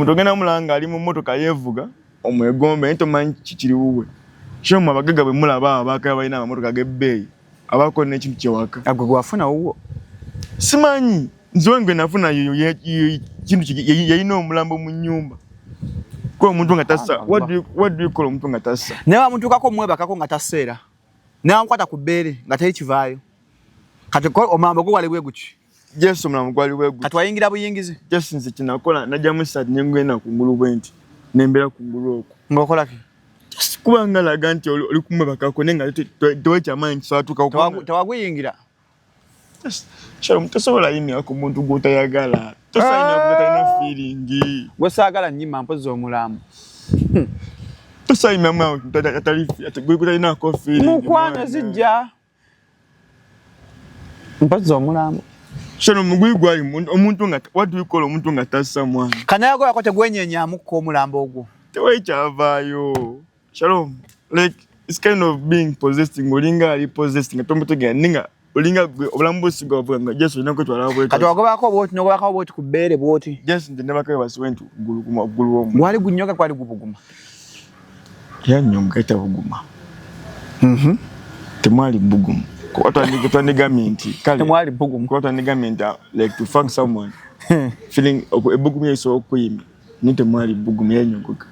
Omuntu ogenda mulanga ali mu mmotoka yeevuga omwegombe nto manyi kikiri wuwe. Sho mu abagagga bwe mulaba abakaya balina amamotoka g'ebbeeyi abako n'ekintu kyewaka. Agwe gwafuna wuwo. Simanyi nzo ngwe nafuna kintu yayina omulambo mu nnyumba. Ko omuntu nga tassa what do you call omuntu nga tassa? Newa omuntu kako mwebakako nga tasseera. Newa nkwata ku bbeere nga teri kivaayo. Kati ko omulambo gwo wali bwe guki. Yesu omulambo gwali bwe guki. Kati wayingira buyingizi. Yesu nze kinakola najja mu sat nyengwena ku ngulu bwenti. Nembera ku ngulu okwo. Ngokola ki? Kubanga laga nti oli kumwebakako nenga towe kyamaanyi kisatuka okuba. Tewaguyingira. Shalom tosobola yimya ku muntu gw'otayagala. Tosayina kutalina feeling. Gwe saagala nnyima mpozi omulambo. Tosayina mwa tatali kutalina ko feeling. Mukwana zijja. Mpozi omulambo. Shalom mugwi gwali omuntu nga what do you call omuntu nga tassa mwana? Kanayago yakote gwenyenyamu ko omulambo ogwo. Tewe kyavaayo. Shalom like it's kind of being possessing olinga ali possessing tomutege ninga olinga obulambusi gwa Yesu inako twala bwe. Kati wagobako bwoti nogobako bwoti ku bbeere bwoti. Yesu ndebaka basiwentu gulu omu. Gwali gunyoga kwali gubuguma. Yanyonga buguma. Temwali buguma. What are the government? Temwali buguma. What are the government like to fuck someone? Feeling a buguma is so queen. Nite mwali buguma yanyonga.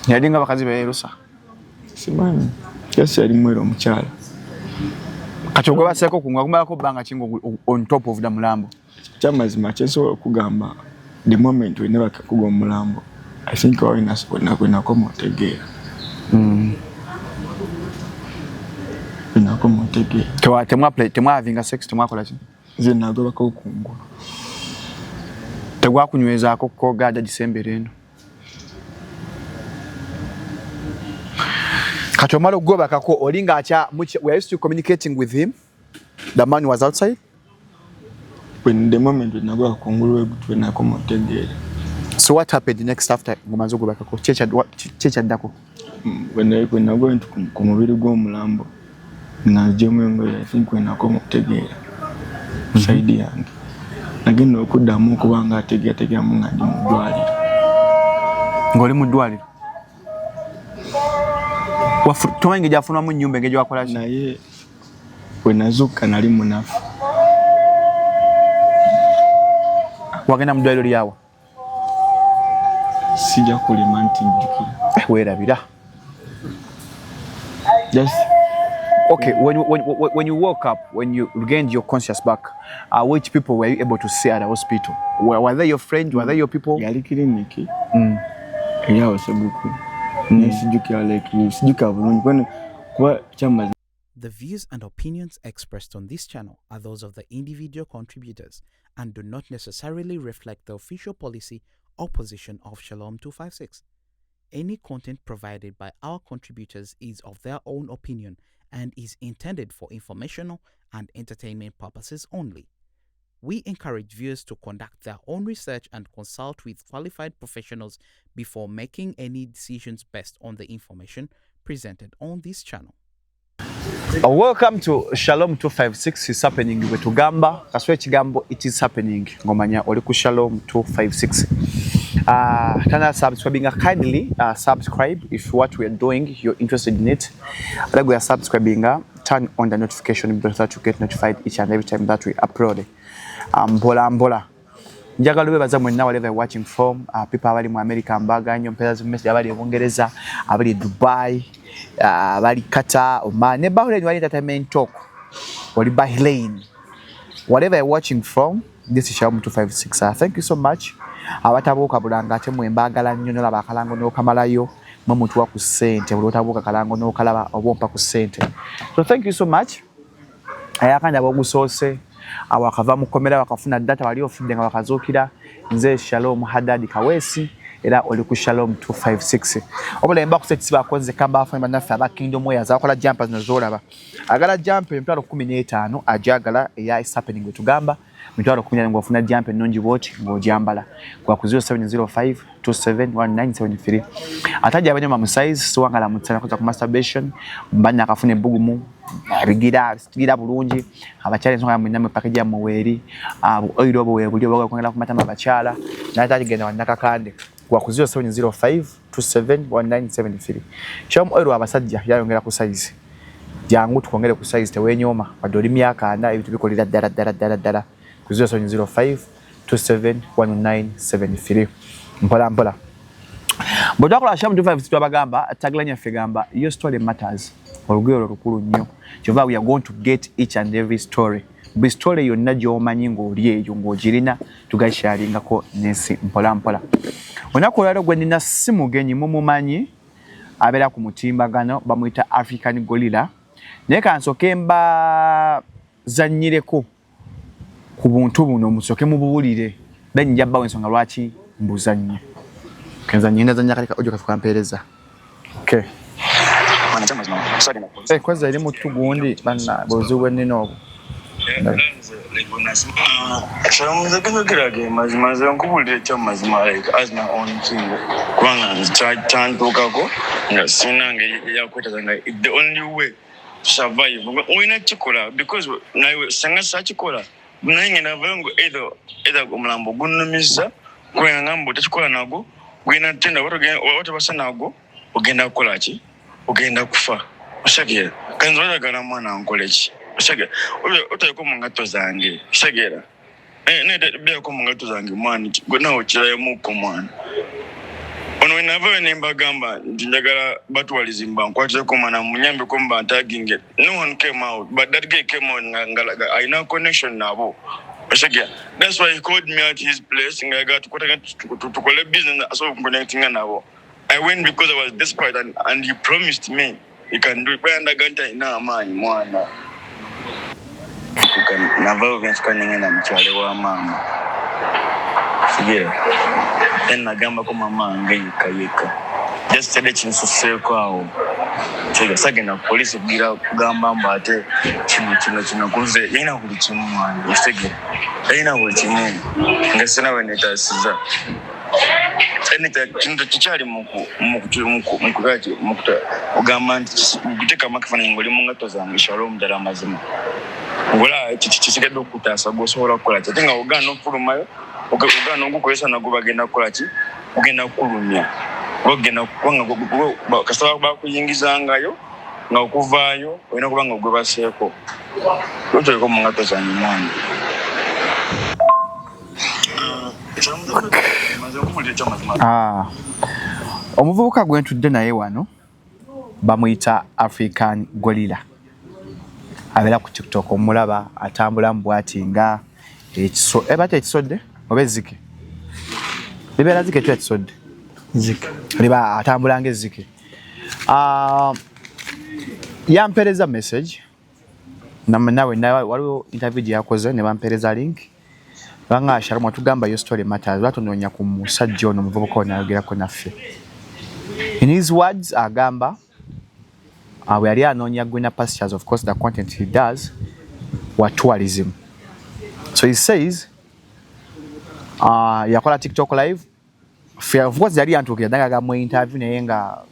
Yadinga bakazi beerusa. Simani. Yesu yali mwero omukyala. Kati ogwe baseko kungwa ko banga kingo on top of the mulambo. Chamazima kyenso okugamba the moment we never kugo mulambo. I think all in us when I come otegera. Inako motegera. Temwa havinga sex temwa kola chini. Zina goba ko kungwa. Tegwa kunyweza ko gada December eno. Katomalo goba kako olinga acha we used to communicating with him. The man was outside. When the moment we nago akungulu ebutu na komotegera. So what happened next after ngomanzo goba kako checha ndako? When I went to kumubiri gwo mulambo na jemwe I think when akomotegera. Saidi yange. Nagenda okudamu kubanga ategera munga ndi mudwali. Ngoli mudwali. Tumanyi jafunwa mu nyumba ngejo akola naye we nazuka nali munafu. Wagenda mudwaliro lyawa? Sija kulima nti njukira. Werabira. Yes. Okay, when you woke up, when you regained your conscious back, which people were you able to see at the hospital? Were they your friends? Were they your people? Yali clinic. Yawo sebuku. The views and opinions expressed on this channel are those of the individual contributors and do not necessarily reflect the official policy or position of Shalom 256. Any content provided by our contributors is of their own opinion and is intended for informational and entertainment purposes only. We encourage viewers to conduct their own research and consult with qualified professionals before making any decisions based on the information presented on this channel. Welcome to Shalom 256. It's happening with Ugamba. Kaswe Chigambo, it is happening. Ngomanya oliku Shalom 256. Tana subscribing kindly. Subscribe if what we are doing you're interested in it. Like we are subscribing. Turn on the notification bell so that you get notified each and every time that we upload. Mbola. Njagala bebaza mwenna wherever you're watching from. People abali mu America mbaga nnyo mpeza message abali Bungereza, abali Dubai, abali Qatar, Oman, ne Bahrain wali entertainment talk. Wali Bahrain. Wherever you're watching from, this is Shalom 256. Thank you so much. Abatabuka bulanga ate mwembagala nnyo nolaba akalango n'okamalayo mu muntu wa ku ssente bulutabuka kalango n'okalaba obompa ku ssente. So thank you so much. Ayakanja bogusoose awakava mukomera wakafuna data wali ofidde nga wakazuukira nze Shalom Haddad Kaweesi era oli ku Shalom 256. Obulemba kusetsi bakoze kamba afanye bannaffe aba Kingdom Warriors akola jumpers nozolaba agala jump emitwalo 15 ajagala eya is happening with Ugamba mitwalo 10 ngofuna jump ennungi bwoti ng'ojambala kwa ku 0705271973 ataja abanyama mu size siwangala mutsana koza ku masturbation mbanya akafune bugumu abigira bulungi abakyala ensonga mu nyama package ya muweri oiro obwe buli obwa kwengala ku matama abakyala n'ataligenda wannaka kande gwa ku 0705 271973. Shalom Oil abasajja yayongera ku size. Jangu tukongere ku size tewenyoma badoli myaka anda ebintu bikolera dala ku 0705 271973. Mpola. Bodakola Shalom 256 twabagamba tagline yafe gamba your story matters. Olugero lukulu nnyo. Kyova we are going to get each and every story. Bi story yonna gy'omanyi ng'oli eyo ng'ogirina tugashalingako n'ensi mpola. Onakolero gwe nina si mugenyi mumumanyi abeera ku mutimbagano bamuyita African Gorilla. Naye kansoke mba zannyireko ku buntu buno musoke mubuwulire then njabbawo ensonga lwaki mbuzannye. Kenza nyinda zanya katika ojo kafuka mpereza. Okay. Kwanza ili mutu gundi bana bozuwe nino. Shalamuza kugirage mazima nkubulire cyo mazima like as my own thing. Kwanga chantukako nga sinange yakweta nga the only way to survive. Wina chikola because nawe sanga sachikola. Nange navango either umulambo gunumiza kwa ngambo tachikola nago. Gwina tenda watu basanago ogenda kukolachi ogenda kufa oshagera kanzo gana mwana ankolechi oshagera utayiko mungato zange oshagera ne bya ko mungato zange mwana nawo kiraye muko mwana ono inava nemba gamba ndinjagala batwalizimba nkwatire ko mwana munyambe ko mba tagging no one came out but that guy came out ngalaga I know connection nabo. That's why he called me at his place and I got to collect business so connecting nabo. I went because I was desperate and he promised me he can do it. But I got ina man mwana. You can never venture kaninga na mchale wa mama. Yeah. Then nagamba ko mama ngayika. Just said it in so kwao. Sagena police gira kugamba mbate kino kunze yina kulichimu mwana isege yina kulichimu ngasina weneta siza enita kintu kichali mukugaji mukuta ugamba guteka makafana ngoli mungato zange Shalom dala mazima wala kichike dokutasa gosohora kola tenga ugano fulumayo ugano ngukolesa nago bagenda kolachi ugenda kulumya ogenda kwanga kasaba bakuyingiza ngayo nga okuvayo olina kubanga gwe baseeko luteko mu ngato za nyumani. Omuvubuka gwentudde naye wano bamuyita African Gorilla abeera ku TikTok omulaba atambula mbwati nga ebate ekisodde oba ezzike libeera zike tu ekisodde zike liba atambula ng'ezzike. Yampereza message nawe waliwo interview gye yakoze ne bampereza link banga Shalom atugamba yo story matters batonoonya ku musajja ono omuvubuka ono ayogerako naffe. In his words agamba we yali anoonya Greener Pastures, of course the content he does wa tourism. So he says yakola TikTok live of course yali antukira danga mu interview naye nga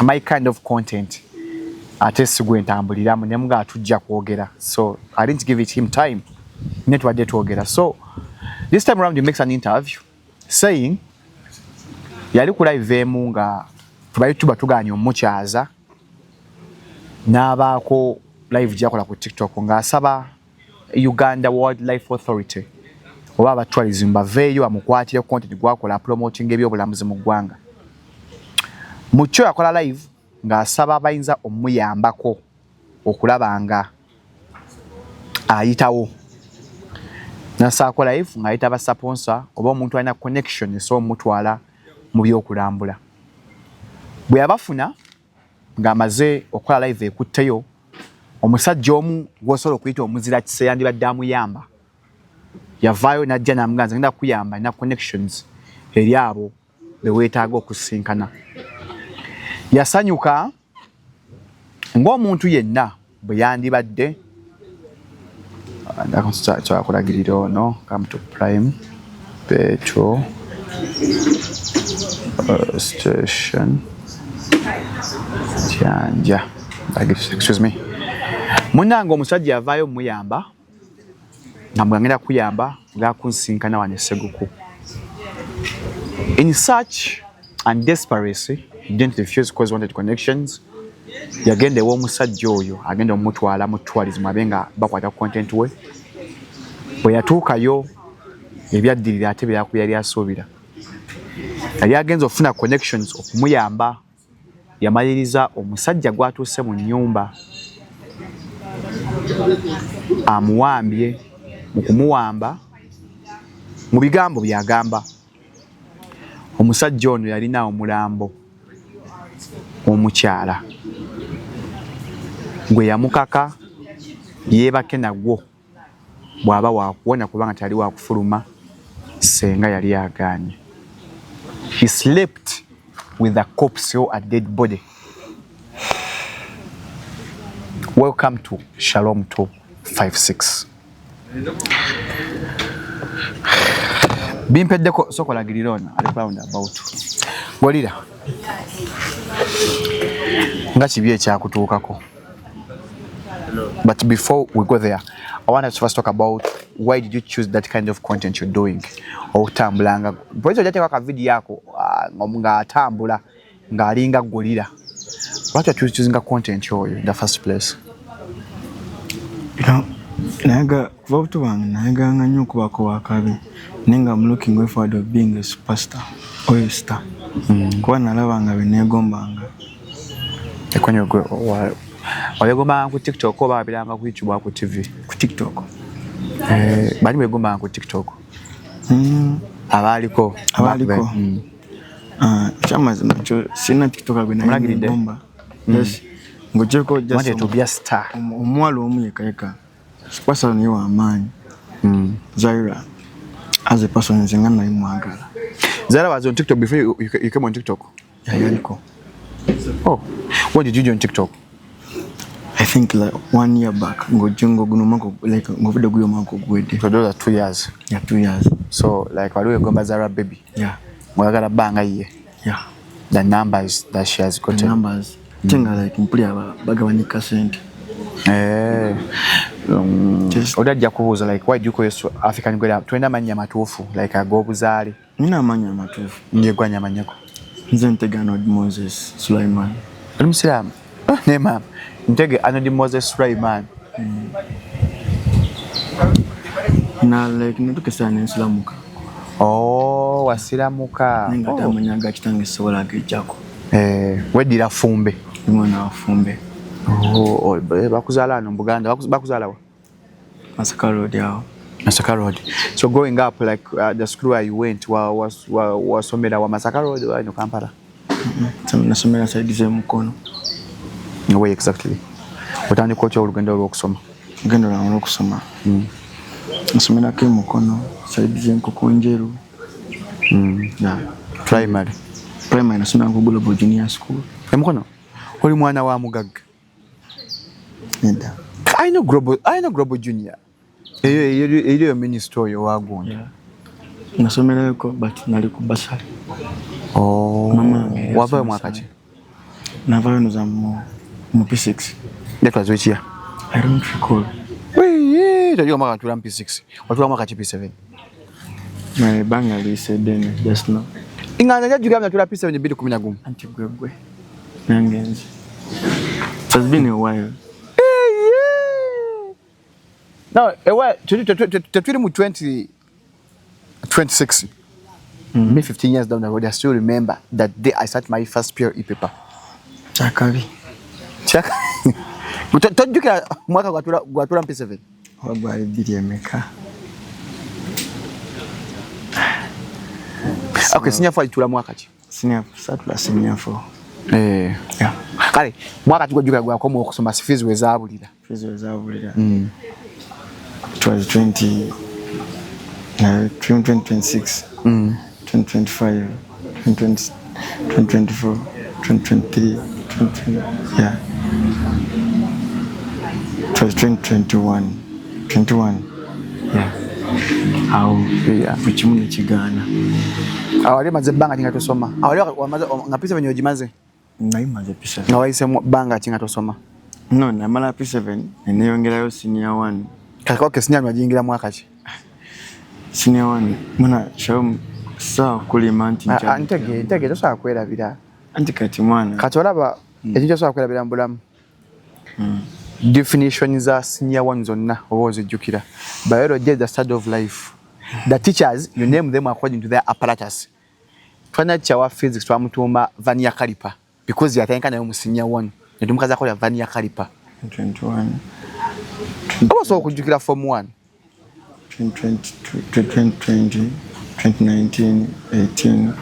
my kind of content ate sigwe ntambuliramu ne mga atujja kwogera, so I didn't give him time netwadde twogera. So this time around he makes an interview saying yali ku live emu nga tuba tuganya omukyaza n'abaako live gyakola ku TikTok ng'asaba Uganda Wildlife Authority oba abatwalizimu baveeyo bamukwatire content gwakola promoting ebyobulamuzi mu ggwanga. Mu kyo yakola live ng'asaba abayinza omuyambako okulaba nga ayitawo. Nasaako live ng'ayita basaponsor oba omuntu alina connection esobola omutwala mu byokulambula. Bwe yabafuna ng'amaze okukola live ekutteyo, omusajja omu gw'osobola okuyita omuzira kise yandibadde amuyamba yavaayo n'ajja n'amuganza ngenda kuyamba na connections eri abo be weetaaga okusinkana. Yasanyuka ng'omuntu yenna bwe yandibadde kyakulagirira ono come to Prime Petrol station Kyanja. Excuse me. Munange omusajja yavaayo muyamba nga mwangenda kuyamba nga kunsinkana wane Seguku. In search and desperation, he didn't refuse because he wanted connections. Yagenda ew'omusajja oyo agenda omutwala mutwaliza abenga bakwata content we. Bwe yatuukayo ebyaddirira ate byakuba yali asuubira. Yali agenza okufuna connections okumuyamba. Yamaliriza omusajja gwatuuse mu nnyumba amuwambye. Mu kumuwamba mu bigambo byagamba omusajja ono yalina omulambo omukyala gwe yamukaka yeebake nagwo bw'aba waakuwona kubanga tali waakufuluma senga yali agaanye. He slept with a corpse or a dead body. Welcome to Shalom 256. Bimpeddeko sokola girirona ali round about. Golira. Nga kibi ekyakutuukako. But before we go there, I want us to first talk about why did you choose that kind of content you're doing? Otambulanga. Bwezi ojate kwa video yako nga atambula nga alinga golira. What are you choosing content in the first place? You know, naga vote one, naga nganyo kubako wakabi. Nenga I'm looking forward of being a superstar or a star. Kwa nalabanga benegombanga. Ekwanyo gwe Walegombanga ku TikTok oba abiranga ku YouTube ku TV? Ku TikTok. Bali begombanga ku TikTok. Abaliko. Chamazi nacho sina TikTok agwenagomba. Yes. Ngojeko just wanted to be a star. Omwalo omuyekayeka. Superstar ni wa amani. Zaira as a person nzingana imwagala. Zaira was on TikTok before you came on TikTok? Yeah, yaliko. Oh, when did you join TikTok? I think like 1 year back. Ngojongo gunomako like ngovido guyo mako gwede. So those are 2 years. Yeah, 2 years. So like waliwe gomba Zara baby. Yeah. Mwagala banga iye. Yeah. The numbers that she has gotten. The numbers. Tinga like mpuli bagawanika sente. Odajja kubuuza like why do you call African girl? Twenda manya matuufu like ag'obuzaale. Nina amanya matuufu. Ndiye gwanya manyako. Nze Ntege Arnold Moses Sulaiman. Oli Musiraamu? Ne maama. Ntege Arnold Moses Sulaiman. Na like natuke sana nsilamuka. Oh, wasiramuka. Nenga tamanyaga kitange sobola gejjako. Weddira Fumbe. Mwana wa Fumbe. Oh, bakuzaala wano mu Buganda. Bakuzaala wa? Masaka Road yao. Masaka Road. So growing up, like the school where you went wasomera wa Masaka Road or in Kampala? Nasomera side ze Mukono. Where exactly? Otandika otya olugendo olw'okusoma? Olugendo lwange olw'okusoma. Nasomera ke Mukono side ze Nkokonjeru. Yeah. Primary nasomera ku Global Junior School. Mukono? Oli mwana wa mugagga? Neda. I know Global Junior. Eyo ministry oyo wagonda. Yeah. Nasomera ko but nali ku basari. Oh. Mama wava mwaka ki? Navayo noza mu P6. That was which year? I don't recall. Tajua mwaka tula P6. Watula mwaka ki P7? My bangali said then just now. Ingana jajuga mna tula P7 2011. Anti gwegwe. Nangenzi. It has been a while. Now, twiri mu 2026. Me 15 years down the road, I still remember that day I started my first PRE paper. Chakabi. Tojjukira mwaka gwatula P7. Wagwali bidi emeka. Okay, senior 4 itula mwaka ki? Senior 4. Yeah. Kale, mwaka tugojjukira gwakoma okusoma fees wezaabulira. Fees wezaabulira. It was 2026, 2025, 2024, 2023, yeah. It was 2021, yeah. How kuchimuni chigana. Awali maze banga tinga tosoma. Awali nga P7 yojimaze. Naimaze P7. Na waise banga tinga tosoma. No, namala P7 eneyongerayo senior 1. Kaka senior mwajingira mwaka ki? Senior 1. Mwana Shalom Sawa kulima anti Antege tosobola kwerabira. Anti kati mwana. Kati olaba ekintu kyosobola kwerabira mu bulamu. Definition za senior one zonna oba ozijjukira. Biology is the study of life. The teachers, you name them according to their apparatus. Twana teacher wa physics twamutuuma Vania Caliper because yatayinka nayo mu senior one. Netumukaza ko ya Vania Caliper. 21. Oba so okujjukira form 1. 2020, 2019, 18,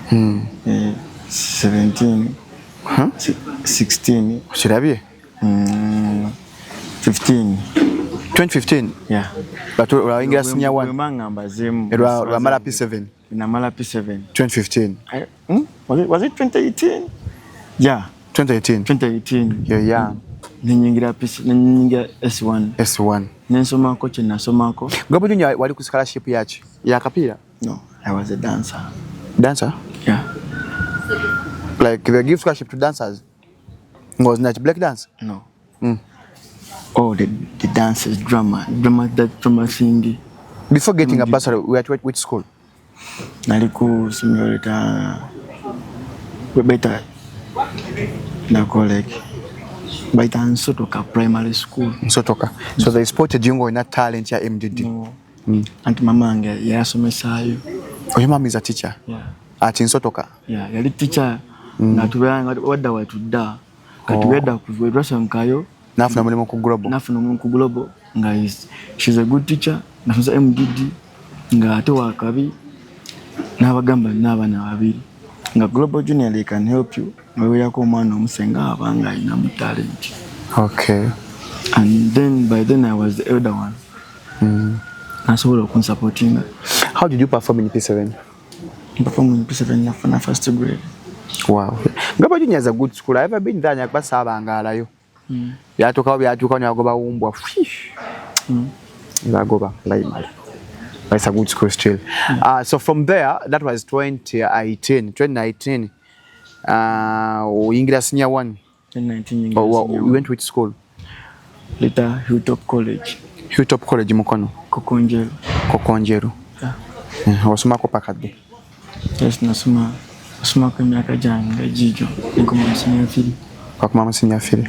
17, 16. Kirabye? 15. 2015. Yeah. But olawingira senior one. Ngamba zemu. Era mala P7. Na mala P7. 2015. Was it 2018? Yeah. 2018. 2018. Yeah. Ninyigira S1. S1. Nensomako kye nasomako. Gabo Junior wali ku scholarship yaki? Ya kapira? No, I was a dancer. Dancer? Yeah. Like they give scholarship to dancers? Was not black dance? No. Oh, the dances, drama singing. Before getting a bursary, we were at which school? Naliku simulata better na college. Baita Nsotoka primary school. Nsotoka. So they spotted you in that talent ya MDD. No. Anti mama ange yasomesayo. Oh, your mom is a teacher? Yeah. At Nsotoka? Yeah, yali teacher. Natubanga wadda wetudda. Kati wedda kuvedwasa nkayo. Nafuna mulimu ku global. Nafuna mulimu ku global. Nga she's a good teacher. Nafunza MDD. Nga ate wakabi. N'abagamba n'abaana babiri. Nga Global Junior they can help you. Wewe yako omwana omusenga abanga ina mu talent. Okay. And then by then I was the elder one. Nasobola okunsupportinga. How did you perform in P7? Perform in P7 na first grade. Wow. Global Junior is a good school. I've ever been there nyakba sabangalayo. Byatuuka nyagoba wumbwa. Bagoba like it's a good school still. So from there, that was 2019. English senior one. 2019 you went to which school? Later Hilltop College. Hilltop College Mukono. Kokonjeru. Yeah. Wasomako pakadde. Yes, nasoma kwa myaka jange jijo. Niko mu senior fili. Kwa mama senior fili.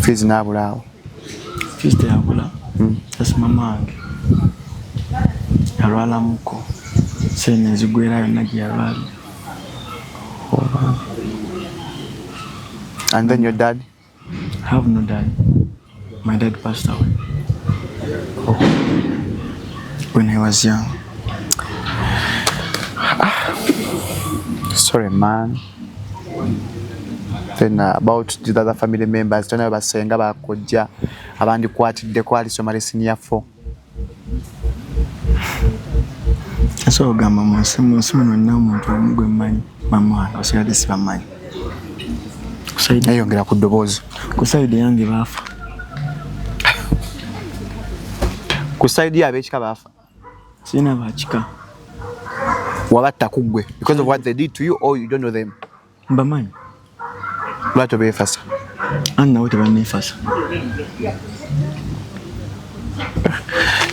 Fees nabulawo. Fees yabula. That's mama ange. Yalwala muko. Sene zigwera yonna gyalwala. And then your dad? I have no dad. My dad passed away. When he was young. Sorry, man. Then about the other family members, tona basenga bakojja abandi kwatidde kwali somali senior 4. So gamba musimu nonna omuntu omugwe mmanyi mama wange osigadde sibamanyi. Nayongera ku ddoboozi. Ku side yange baafa. Ku side yabe ekika baafa. Sina bakika. Wabatta kuggwe because of what they did to you or you don't know them? Mbamanyi. Lwaki obeefasa? Anna wote baneefasa.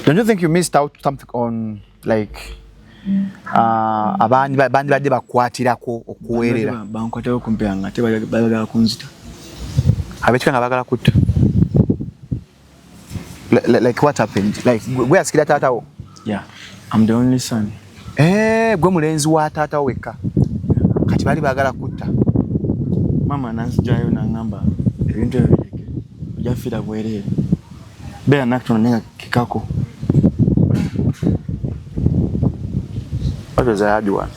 Don't you think you missed out something on like abandi badde bakwatirako okuweerera? Bankwatako kumpeanga ate bagala kunzita. Abekika nga bagala kutta. Like what happened? Like gwe asikira taatawo? Yeah, I'm the only son. Gwe mulenzi wa taatawo wekka. Kati bali bagala kutta. Mama nansijayo nangamba ebintu ebireke. Ojja fira bwereere. Beera nakitono nenga kikako. What was the hard one?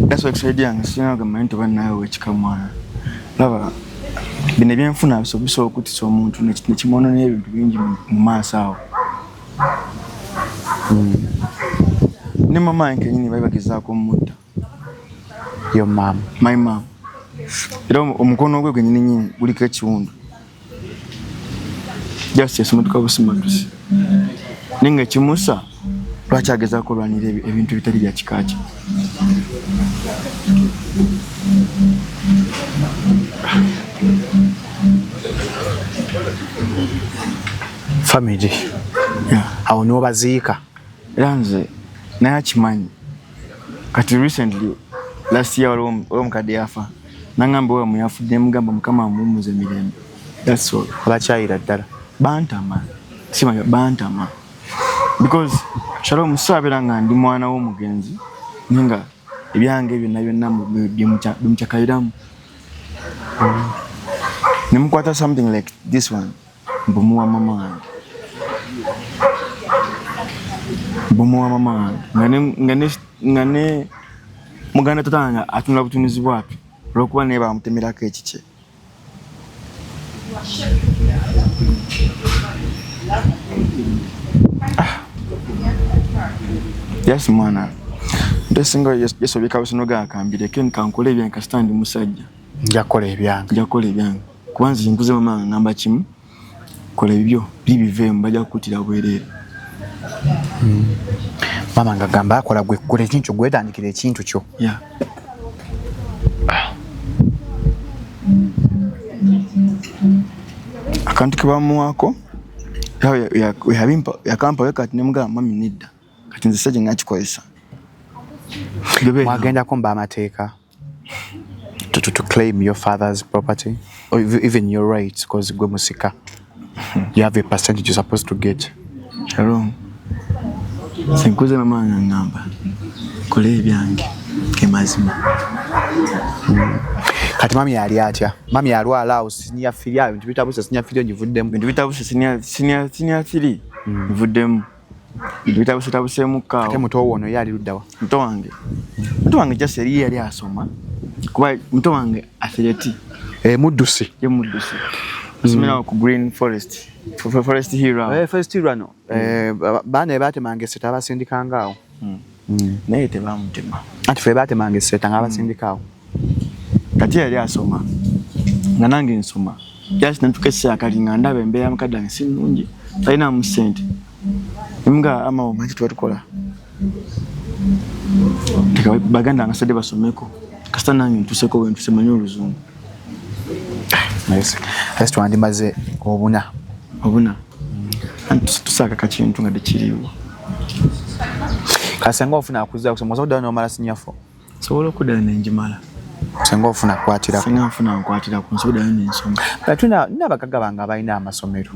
That's what excited yange sina gamba nti banawe wekika mwana. Laba bino byenfuna bisobisa okutisa omuntu nekimono n'ebintu bingi mu maaso awo. Ne mama yange nyini bagezaako omutta. Your mom? My mom. Era omukono gwe gwenyini guliko ekiwundu. Just esimotoka busimatusi. Ninga kimusa lwaki agezaako olwanira ebintu bitali bya kikaki. Family. Yeah. awo n'obaziika era nze naye akimanyi kati recently last year waliwo omukadde yafa nangamba we muyafudde mugamba mukama amumuze mirembe that's all abakyayira ddala bantama simanyi bantama because Shalom musabira nga ndi mwana w'omugenzi ninga ebyange byonna bimukyakayiramu nemukwata something like this one mbumuwa mama wange nga ne muganda tatanga atunula butunuzi bwatu olwokuba naye bamutemerako ekikye yes mwana ntesinga yesobeka busino gakambireko nkankole ebyange kasita ndi musajja njakola ebyange kubanza nkuze mama ngamba kimu kola ebyo bibiveemu bajja kukutira bwereere mama ngagamba akola gwekola ekintu gwetandikira ekintu kyo yeah. Akantu kebamuwaako yakampayo kati nemugamba mami nedda kati nze sajja nakikozesa mwagendako mba amateeka to claim your father's property or even your rights because gwe musika you have a percentage you're supposed to get. Shalom senkuze mama ngamba kola ebyange kemazima kati mami yali atya mami yalwala awo senior filia bintu bitabuse senior filia njivuddemu bintu bitabuse senior 3 njivuddemu bintu bitabuse mukaawo ate muto wono yali luddawa muto wange just yali asoma kuba muto wange athlete muddusi Simina ku Green Forest Forest Hero Forest Hero no bane batemanga eseta abasindikanga awo naye tebamutema ati fe batemanga eseta nga abasindikawo kati yali asoma nga nange nsoma just nantukese akalinga ndabe embeera mukadde nsi nnungi talina mu sente nga ama omanyi tukola baganda nga sade basomeko kasita nange ntuseko we ntusemanyi oluzungu nice let's to andimaze obuna tusaka kakintu nga dekiriwo kasenga ofuna akuza kusoma zoda no mala sinyafo sobola okudana nenjimala senga ofuna kwatira senga ofuna kwatira ku nsoda n'ensoma batuna nabakaga banga abayina amasomero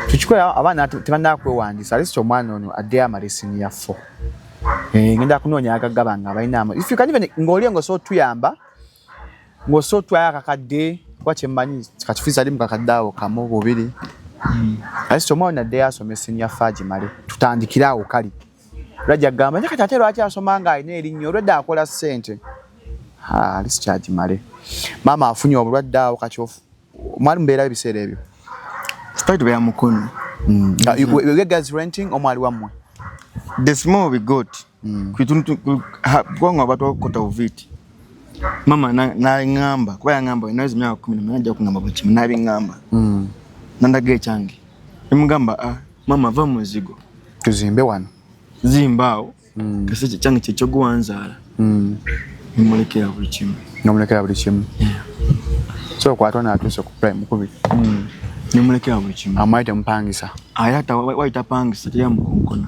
tukikola abaana tebanda kwewandisa alisto omwana ono adde amalesini yafo ngenda kunoonya agaga banga abayina ama if you can even ngoli ngo tuyamba ngo twaya kakadde kwache mmanyi kachifiza ali mukakaddawo kamo bobiri alisto omwana adde asomesini ya faji male tutandikirawo kali Raja gamba nyaka tatero acha asomanga ayina erinyo olwedda akola ssente alisto male mama afunye obulwadde awo kachofu mwali mbeera ebiseera ebyo start bya mukono you guys renting omwali wamwe the small we got kwituntu kwanga abato kota uviti mama na ngamba kwa ngamba inaweza mya 10 manaja kungamba bachi nabi ngamba nandage change imugamba mama va muzigo tuzimbe wano zimbao kase change checho guanzala nimulekera buli kimu so kwatona atuse ku prime kubi nimulekera buli kimu amaite mpangisa ayata waita pangisa ya mukonkona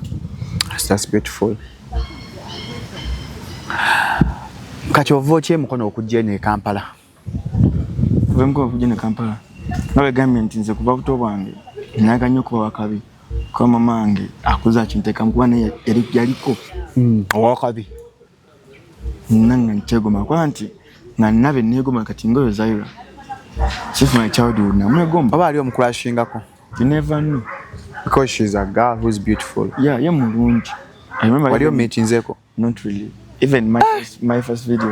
that's beautiful kachovo che mukono okujene Kampala vemko okujene Kampala nawe government nze kuba buto bwange naka nyoko wakabi kwa mama ange akuza chinteka mkwana yaliko wakabi nanga ntego makwanti na nabe nego kati ngoyo Zaira since my childhood na mwegomba baba ali omukrashingako you never know because she's a girl who's beautiful yeah mulungi I remember what you meeting zeko not really even my first video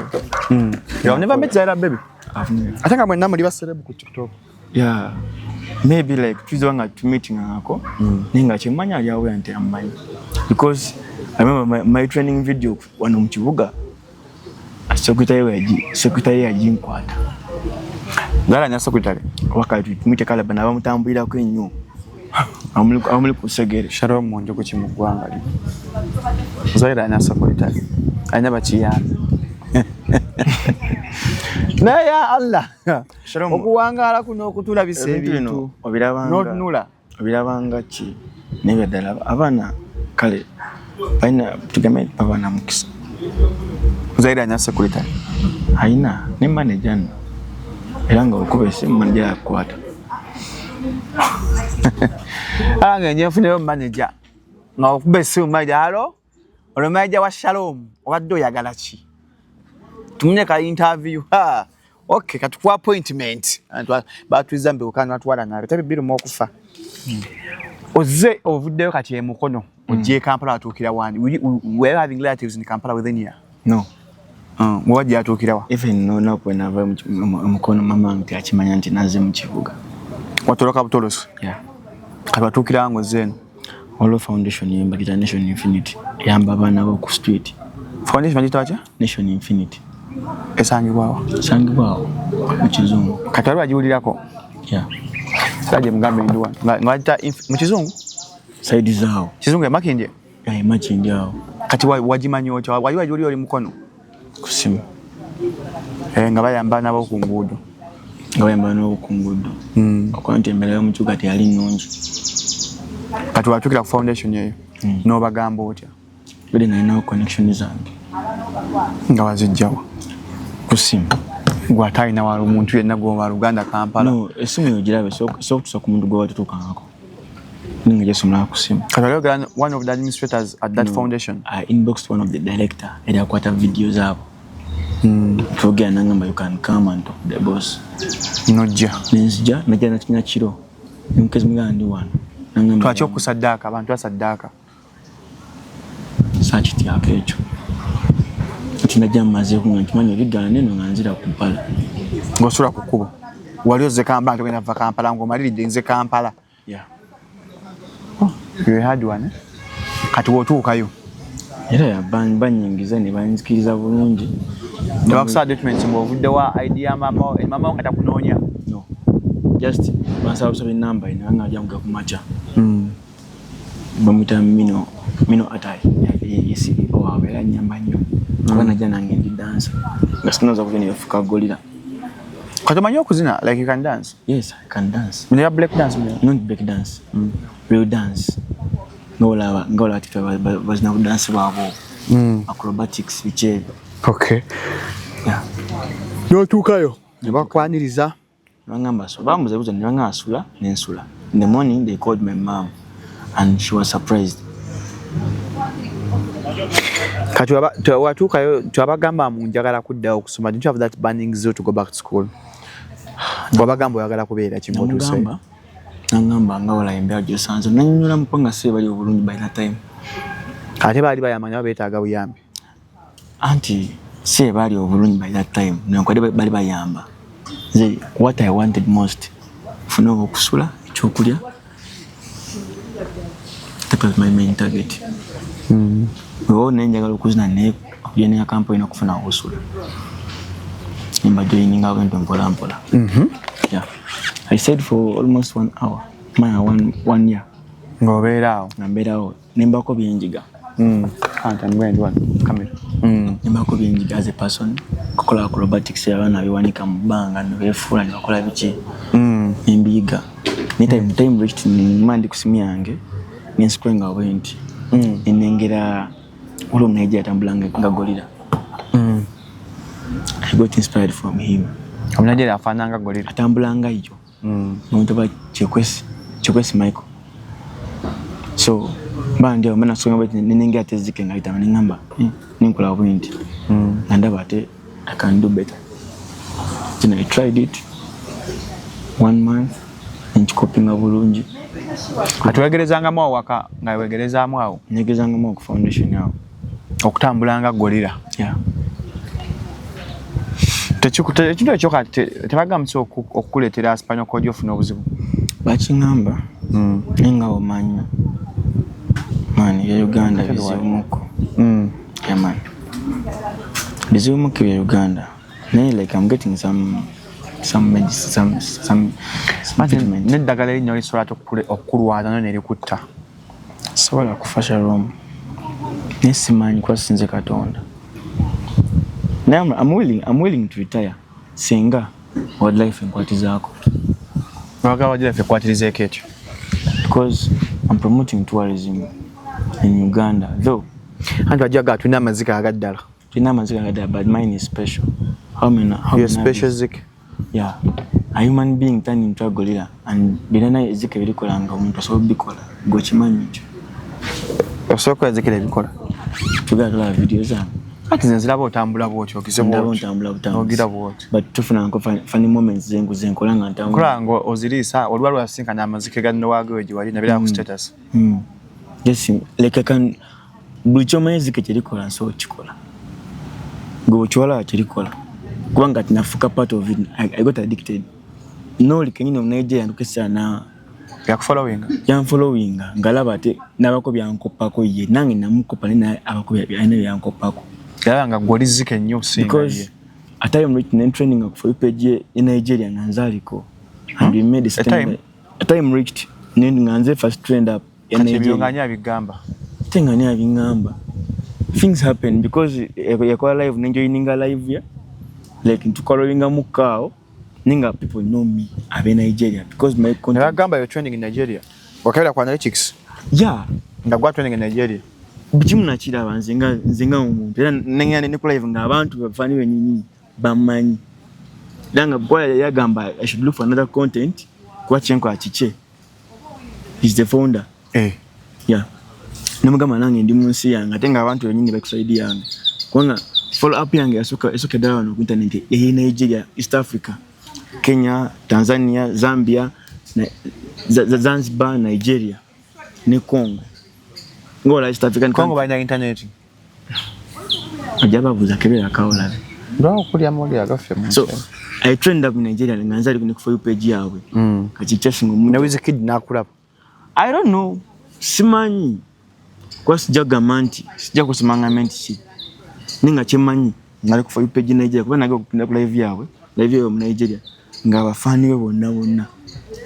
you have never met Zaira baby I've never I think I'm na muri baselebu ku TikTok yeah maybe like twizwanga to meeting ngako ninga chimanya yawe ante ammanyi because I remember my training video wano mkibuga secretary yaji nkwata Zaira nya secretary wakati tumite kala bana bamutambulira ko ennyo amuli kusegere Shalom monjo ku kimugwanga li Zaira nya secretary anya bachiya naye Allah Shalom. okuwangaala kuno okutulabisa ebintu n'otunula obirabanga ki nebe ddala abaana kale balina tugambe babaana mukisa zaidi anya secretary ayina ne manager no era nga okuba esimu manager akwata alange nje nfuneyo manager nga okuba esimu manager halo olwo manager wa Shalom obadde oyagala ki tumunye ka interview okay katukuwa appointment batwiza mbe ukana atwala nabe tabi biru mokufa oze ovuddeyo kati emukono ojje Kampala atukira wani were having relatives in Kampala within here no mwajja atukira wa even no na kwena ava mukono mama nti akimanya nti naze mu kibuga watoloka butoloso yeah kati atukira ngo zeno All Foundation yembagita Nation Infinity yamba abana bo ku street foundation bagitacha Nation Infinity esangibwawo mu kizungu kati wali bajiwulirako yeah saje mugambe ndwa ngata mu kizungu side zao kizungu makindi ya makindi yao kati wajimanyo cha wali wajuli oli mukono kusimu nga bayamba nabo ku ngudo okwanti embere yo muchuga te yali nnungi kati watukira ku foundation yeyo no bagamba otya bide na connection zange nga wazijjawa kusimu gwatayi na wali omuntu yenna gwa Uganda Kampala no esimu yo girabe so kutusa ku muntu gwa tutukangako ninga jesu mla kusimu kati one of the administrators at that foundation I inboxed one of the director and akwata videos zabo Togya nangamba you can come and talk to the boss nojja ninzija najja nakinya kiro nkezi mugandi wano nangamba twacho kusaddaaka abantu asaddaaka sakiti akecho tinajja maze ku nkimanya bigala neno nganzira kupala ngosula ku kubo wali oze Kampala togenda va Kampala ngo maliri nze Kampala yeah you had one kati wotuukayo era yabanyingiza ne banzikiriza bulungi bakusa document mbo vudde wa ID ya mama ngata kunonya no just basa usabe number ina nga jamuga kumacha bamita mino atai yesi owawe ya nyamba nyo bana jana ngendi dance ngasinaza kuveni yofuka golira kati manyo okuzina like you can dance yes I can dance you break dance not break dance real dance ngola ati bazina ku dance babo acrobatics biche okay yeah yo tukayo bakwaniriza bangamba so bamuze buzo nanga asula nensula in the morning they called my mom and she was surprised kati watukayo twabagamba mu njagala kudda okusoma didn't you have that burning zeal to go back to school babagamba oyagala kubeera kimbo to say nangamba ngawala embya jo sanzo nanyura mpanga se bali obulungi by that time ate bali bayamanya beetaaga buyambi anti se bali obulungi by that time nakwade bali bayamba ze what I wanted most funa okusula ekyokulya that was my main target wewe nenjagala okuzina ne yene ya campaign okufuna okusula nimba joining abantu mpola yeah I said for almost 1 hour one year ngobeeraawo nambeeraawo nembako byenjiga anta mwendwa kamera nembako byenjiga as a person kukola acrobatics y'abaana biwanika mu bbanga nebeefuula ne bakola biki embiga ne time reached nimandi ku simu yange nensikwenga obwenti nenengera olwo omunaija atambulanga nga golira I got inspired from him omunaija afaananga golira atambulanga iyo omuntu ba Chekwesi Michael so bandi omana songa nenenge atezike ngaita ningamba ninkola obwenti ndaba ate I can do better then I tried it 1 month nkikopinga bulungi atuwegerezanga mu awaka nga wegerezaamu awo nyegezanga mu ku foundation yawo okutambulanga golira yeah ekintu ekyo kati tebagambisa okukuleetera Spinal Cord ofuna obuzibu bakingamba nenga omanyi mani ya Uganda bizimuko yeah man bizimuko ya Uganda naye like I'm getting some medicine some treatment neddagala erinnya lisobola okukulwaza no nerikutta sobola kufasha Rome nesimanyi kwasinze Katonda now I'm willing to retire singa wildlife enkwatizaako. Waka wildlife ekwatirizeeko ekyo? Because I'm promoting tourism in Uganda, though. Anti wajaga tulina amazika agaddala. Tulina amazika agaddala, but mine is special. How many? Your special zik? Yeah. A human being turned into a gorilla, and birana ezike birikola nga omuntu asobola bikola. Gokimanyi ekyo. Osobola ezike bikola. Tugala videos zange. Ati nziraba otambula bwotyo ogira bwotyo. But tufuna funny moments zenkola nga ntambula. Kola ngo ozirisa olwa lwasinkana amazike ga Nowago gye wali nabira ku status. Yes, like I can buli kyoma ezike kirikola so kikola. Go chola kirikola. Kubanga tinafuka part of it. I got addicted. No likenyi of Nigeria ndukesa na following ngalaba ate nabako byankopako ye nange namukopa nina abako byankopako yanga golizike nnyo singa because at time reaching training for page in Nigeria nganzaliko and we made a time reached nganze first trend up in Nigeria nganya bigamba tenganya bingamba things happen because yakwa live ninga live ya like ntukolowinga mukao ninga people know me abe Nigeria because my content. Nagamba you're training in Nigeria. Wakabira kwa analytics. Yeah. Ndagwa training in Nigeria. Bichimu nakira banzenga omuntu. Era nengane ne live nga abantu bafani benyinyi bamanyi. Danga bwa yagamba I should look for another content kwa chenko achiche. He's the founder. Yeah. Namugamba nange ndi munsi yanga tenga abantu benyinyi bakusaidia yanga. Kwanga follow up yange yasoka dawa no internet Nigeria, East Africa, Kenya, Tanzania, Zambia, Zanzibar, Nigeria, ne Congo. Ngola East African Congo by internet. Ajaba buza kebera kaola. Ndo kuli amoli agafe. So I trained up in Nigeria nganza ku for you page yawe. Kachichesha ngomuntu. Na wizi kid nakula. I don't know. Simanyi. Kwa sijagamenti, sija kusimangamenti shi. Ninga chemanyi ngali ku for you page Nigeria kuba nage kupinda ku live yawe mu Nigeria nga abafani we bonna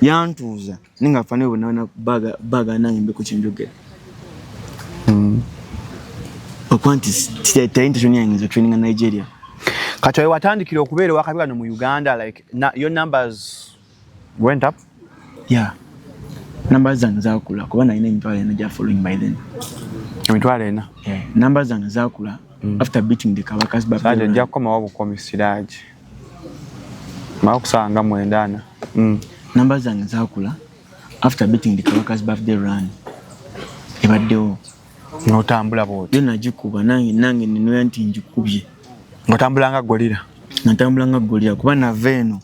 yantuza ninga afani we bonna baga nange mbe ku kinjogera okwanti tita intention yange training in Nigeria kati watandikira okubeera wakabika no mu Uganda like your numbers went up. Yeah, numbers zange zakula kuba na ina mitwale na ja following by then mitwale na numbers zange zakula. After beating the Kabakas Babu nja koma wabo komisiraje makusanga mwendana numbers zange zakula after beating the Kabakas birthday run ebaddewo notambula bwoti najikuba nange ninoya nti njikubye ngotambulanga golira kuba na veno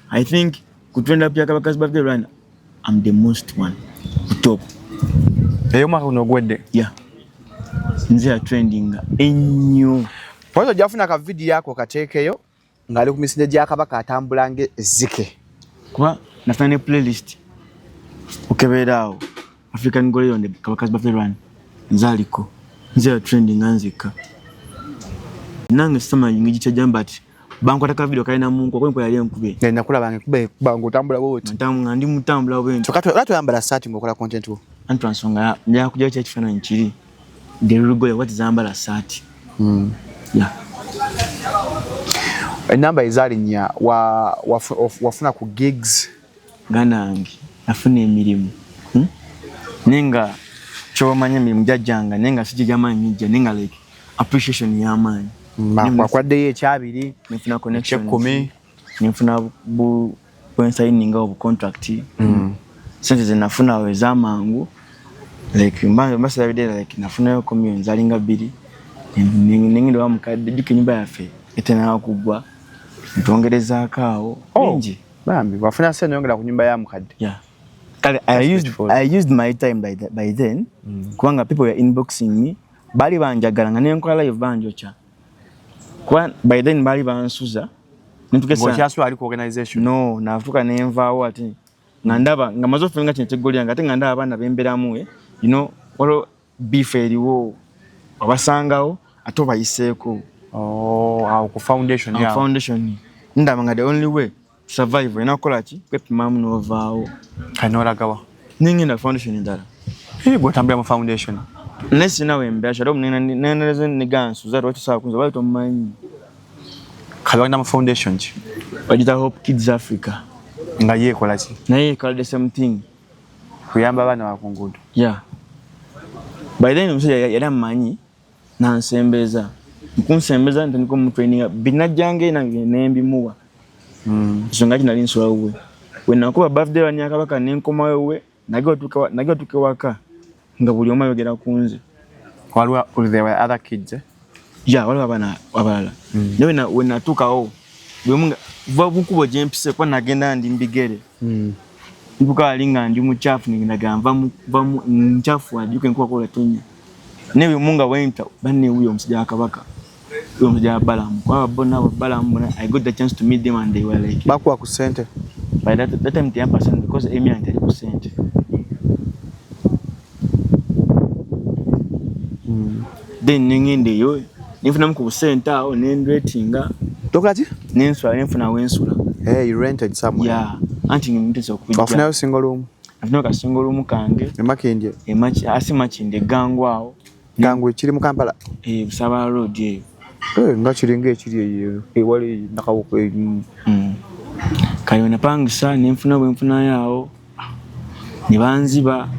I think kutwenda pya Kabakas birthday run I'm the most one top eyo mwaka unogwedde. Yeah. Nzia trending ennyo. Pozo jafuna ka video yako katekeyo ngali ku misinde gya Kabaka atambulange zike. Kuba nafanya playlist. Ukeberawo African Gorilla on the Kabaka's birthday run. Nzaliko. Nzia trending anzika. Nange sama nyingi cyajamba ati banko ataka video kaina mungu kwa nko yali nkube. Nenda kula bange kube bango tambula boti. Ntamu ndi mutambula bwento. Sokato yambala sati ngokola content wo. Antransonga ya kujya cya kifana nkiri. The Rugo what zambala sati. Yeah. Number izali nya wafuna ku gigs ganangi afuna emirimu. Nenga chomanya emirimu jajanga nenga sijijamanya njja nenga like appreciation yamanyi. Kwa day ekyabiri nifuna connection 10 nifuna bu signing of contract. Sense zinafuna wezamangu like mbasa video like nafuna yo commune zalinga 2 ningi ndo amukade dike nyumba yafe etena kugwa ntongereza akao nje bambi wafuna sene yongera ku nyumba ya mukade. Yeah, I used my time by then kwanga people were inboxing me bali banjagala ngane nkola live banjocha kwa by then bali bansuza ntukesa ngo kyaswa ali ku organization no nafuka nenvaawo ati ngandaba ngamazo nga kintegoli yanga ate ngandaba abana bemberamu you know walo beef eriwo abasangawo ato bayiseeko ku foundation ya foundation ndaba nga the only way to survive ina kola ki kwepimamu novaawo kanola gawa ningi na foundation ndala go tambya mu foundation nesi nawe mbasha ndo nena nigansu za rwatu sa kunza bali to manyi Kalwana mu foundation ki? Bagita Hope Kids Africa. Nga yekola ki? Naye ekola the same thing. Kuyamba abaana ba ku nguudo. Yeah. By then omusajja yali amanyi nansembeza. Nkunsembeza ntandika mu training binajjange na nembimuwa. Nsonga ki nali nsula we. We nakuba birthday wa Nyakabaka nenkomayo we nagyo tuke waka nga buli omu ayogera kunze. Waliwo there were other kids. Yeah, waliwo abana abalala. Naye we natukawo bwe munga vabukubo jempise kwa nagenda ndi mbigere. Mbuka alinga ndi muchafu ninga vamu mchafu ajuke nkuwa kola tunya. Newe munga wenta banne huyo omusajja Kabaka. Huyo omusajja Balamu. Kwa bona Balamu I got the chance to meet them and they were like bakwa ku sente. By that time 10% because Amy and 30%. Then ningende yo nifuna mu center awo nendratinga Tokati? Nensula nenfuna wensula. Hey, you rented somewhere. Yeah, anti ngimtese okujja. Afuna single room. Afuna ka single room kange. Emakindye. Asimakinde gangu awo. Gangu ekiri mu Kampala. Busaba road ye. Nga kiringa ekiri eyo. Wali nakawuko. Kayona pangisa nenfuna bwenfuna yawo. Nibanziba.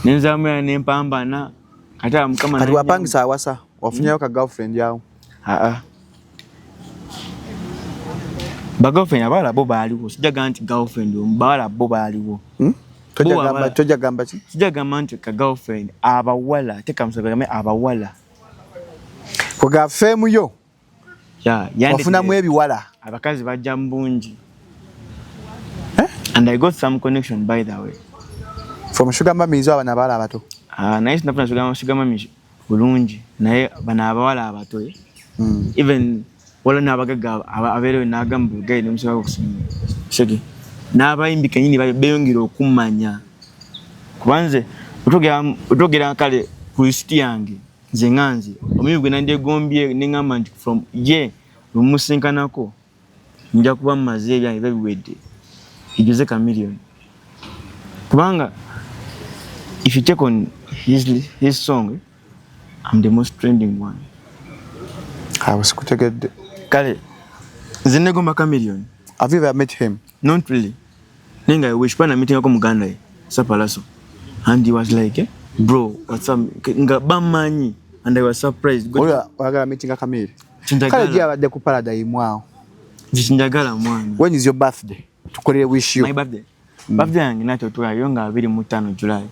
Nenzamu ya nempambana. Kata mukama kati wapangisa awasa. Wafunyayo ka girlfriend yawo. Bagirlfriend abala bo baliwo. Sijaga anti girlfriend mbala bo baliwo. Toja gamba ki? Sijaga anti ka girlfriend abawala teka musabagame abawala. Koga femu yo. Yeah, yandi. Wafuna mu ebiwala. Abakazi bajja mbungi. And I got some connection by the way. From Sugar Mummy zo abana bala abato. Nice nafuna Sugar Mummy bulungi naye bana abawala abato. Even wala nabagaga abere nagamba gay nemusaba okusinga. Shege. N'abayimbi kenyini bayongera okumanya. Kubanze utogera kale Kristi yange nze nganzi. Omuyigwe nande gombye ningamba nti from lumusinkanako nja kuba maze bya biwedde. Ijuze Chameleone. Kubanga if you check on his song, I'm the most trending one. Sikutegedde. Kale zinegomba Chameleone. Have you ever met him? Not really. Nenga I wish pana meeting yako muganda Sapalaso. And he was like, bro, what's up? Nga bamanyi. And I was surprised. Oya wagala meeting ka Chameleone. Kale dia badde ku paradise mwao. Njagala mwana. When is your birthday? Tukolere wish you. My birthday. Birthday yange nato tuyonga 25 July.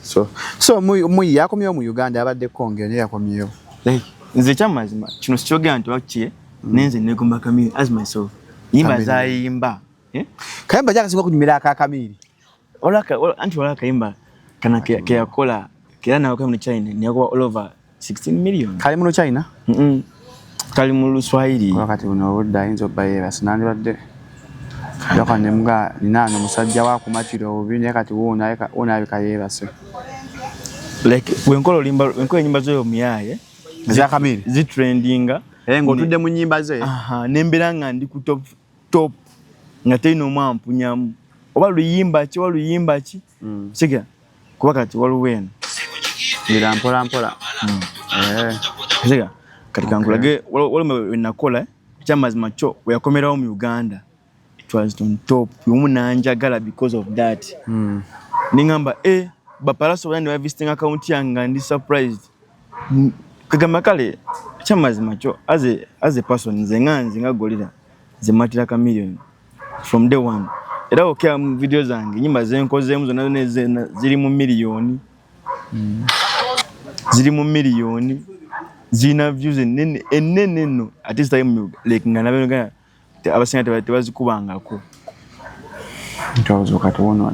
So mu yakomyo mu Uganda abadde konge ne yakomyo. Like nze chamazima kino sikyogera nti wakiye nenze negomba Chameleone as myself. Yimba zayimba. Kayimba jakasinga kunyumira aka Chameleone. Wala kayimba kana ke yakola kera nawo kwa mu China ni yakoba all over 16 million. Kali mu China? Kali mu Luswahili. Wakati uno odda inzo baye basinandi badde. Yaka nemuga ninano musajja wa kumatiro obinye kati wona abika yebase. Like wenkola nyimba zo muyaye za Chameleone zitrendinga ngo tudde mu nyimba ze nembera nga ndi ku top nga teno mwampu nyamu oba luyimba ki siga kuba kati waluwena ngira mpola siga kati kangulage wale nakola chamazima cho yakomerawo mu Uganda. It was on top umunanjagala because of that. Ningamba bapalaso bandi wa visiting account yanga ndi surprised. Kagamba kale chamazima cho as a person nze ngagolira ze matira Chameleone from day one. Era okya mu videos zange nyimba zenkozemu zona ziri mu miliyoni. Ziri mu miliyoni. Zina views enene no at this time like nganabe abasinga tebazikubangako. Ntozo katuono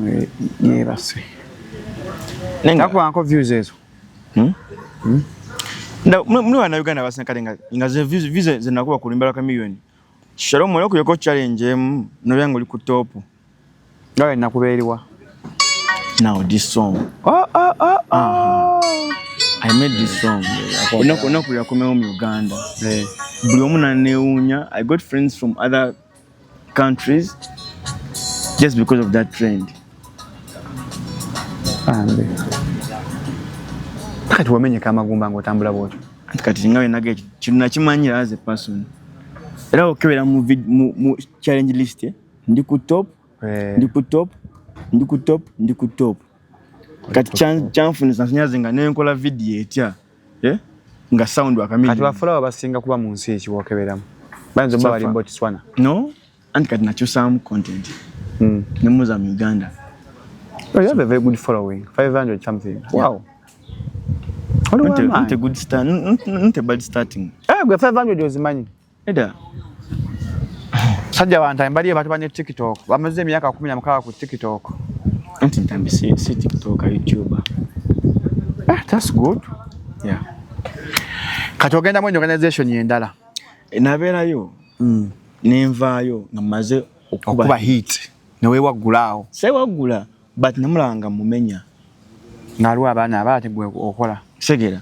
yebase. Nenga kwa views ezo. Mwana Uganda basinga kalenga ingaze views zinakuwa kulimbala Chameleone. Shalom oloko yoko challenge no yango li ku top. Ngawe nakuberiwa. Now this song. I made this song. Onako yakomeo mu Uganda. Buli omu naneunya. I got friends from other countries just because of that trend. Kati wamenye kama gumba ngotambula bwoto. Kati ngawe nage kintu nakimanyira as a person. Era okebera mu challenge list ndi ku top ndi ku top kati chanfunisa nsanyaze nga nenkola video etya nga sound wakamili kati bafula basinga kuba mu nsi eki wokeberamu banzo bali mu Botswana no and kati nakyusamu content ne muza mu Uganda. You have a very good following, 500 something. Wow. Not a good start, not a bad starting. 500 was money. Eda. Sajja wanta mbali abantu bane TikTok. Bamaze emyaka 10 ku TikTok. Anti ntambi si TikTok, YouTuber. That's good. Yeah. Kati ogenda mu organization yendala. Nabeerayo. Nenvaayo nga maze okuba hit. Nawe wagulaawo. Sai wagula. But namulanga mumenya nalwa abana abate gwe okola segera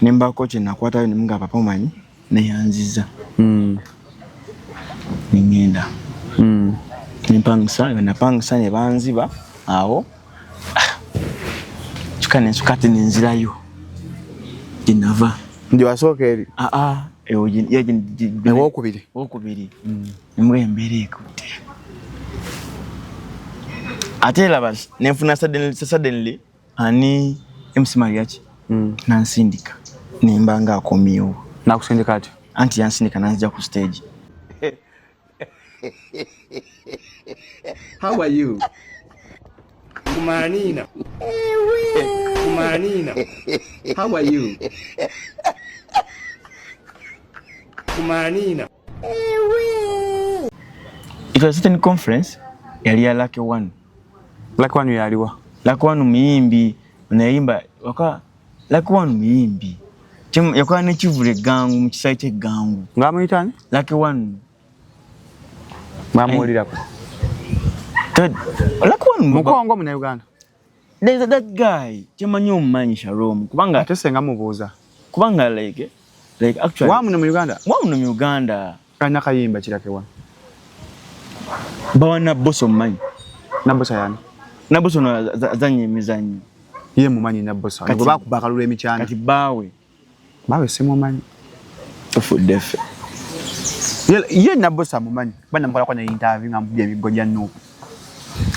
nemba coach nakwata ni munga papa manyi neyanziza ningenda napangisa ne banziba awo chukane nsukate ninzirayo dinava ndi wasoka eri ewo okubiri nemwembere kute atela bas nefuna suddenly ani MC Mariachi nansindika nembanga akomio nakusindika ati anti yansindika nanzija ku stage. How are you? Kumanina. How are you? Kumanina. It was a certain conference yali ya Lucky One. Lucky One yaliwa. Lucky One muyimbi unaimba waka Lucky One muyimbi. Yakwa ne kivule gangu mu kisaite gangu. Ngamuyitani? Lucky One. Mamulira ko. Lucky One mukongo mu Uganda. There's that guy. Chemanyo mmanyi Shalom. Kubanga atesenga mubuuza. Kubanga like actually. Wamu mu Uganda. Wamu mu Uganda. Kana kayimba kirake wa. Bawana boso mmanyi. Nabosa yani. Naboso no azanye mizanyi. Ye mumanyi nabosa. Ngo bakubakalula emichana. Kati bawe simu manyi. Tofu defe. Ye nabosa mumanyi. Bana mkola kwa na interview ngambye migoja nuko.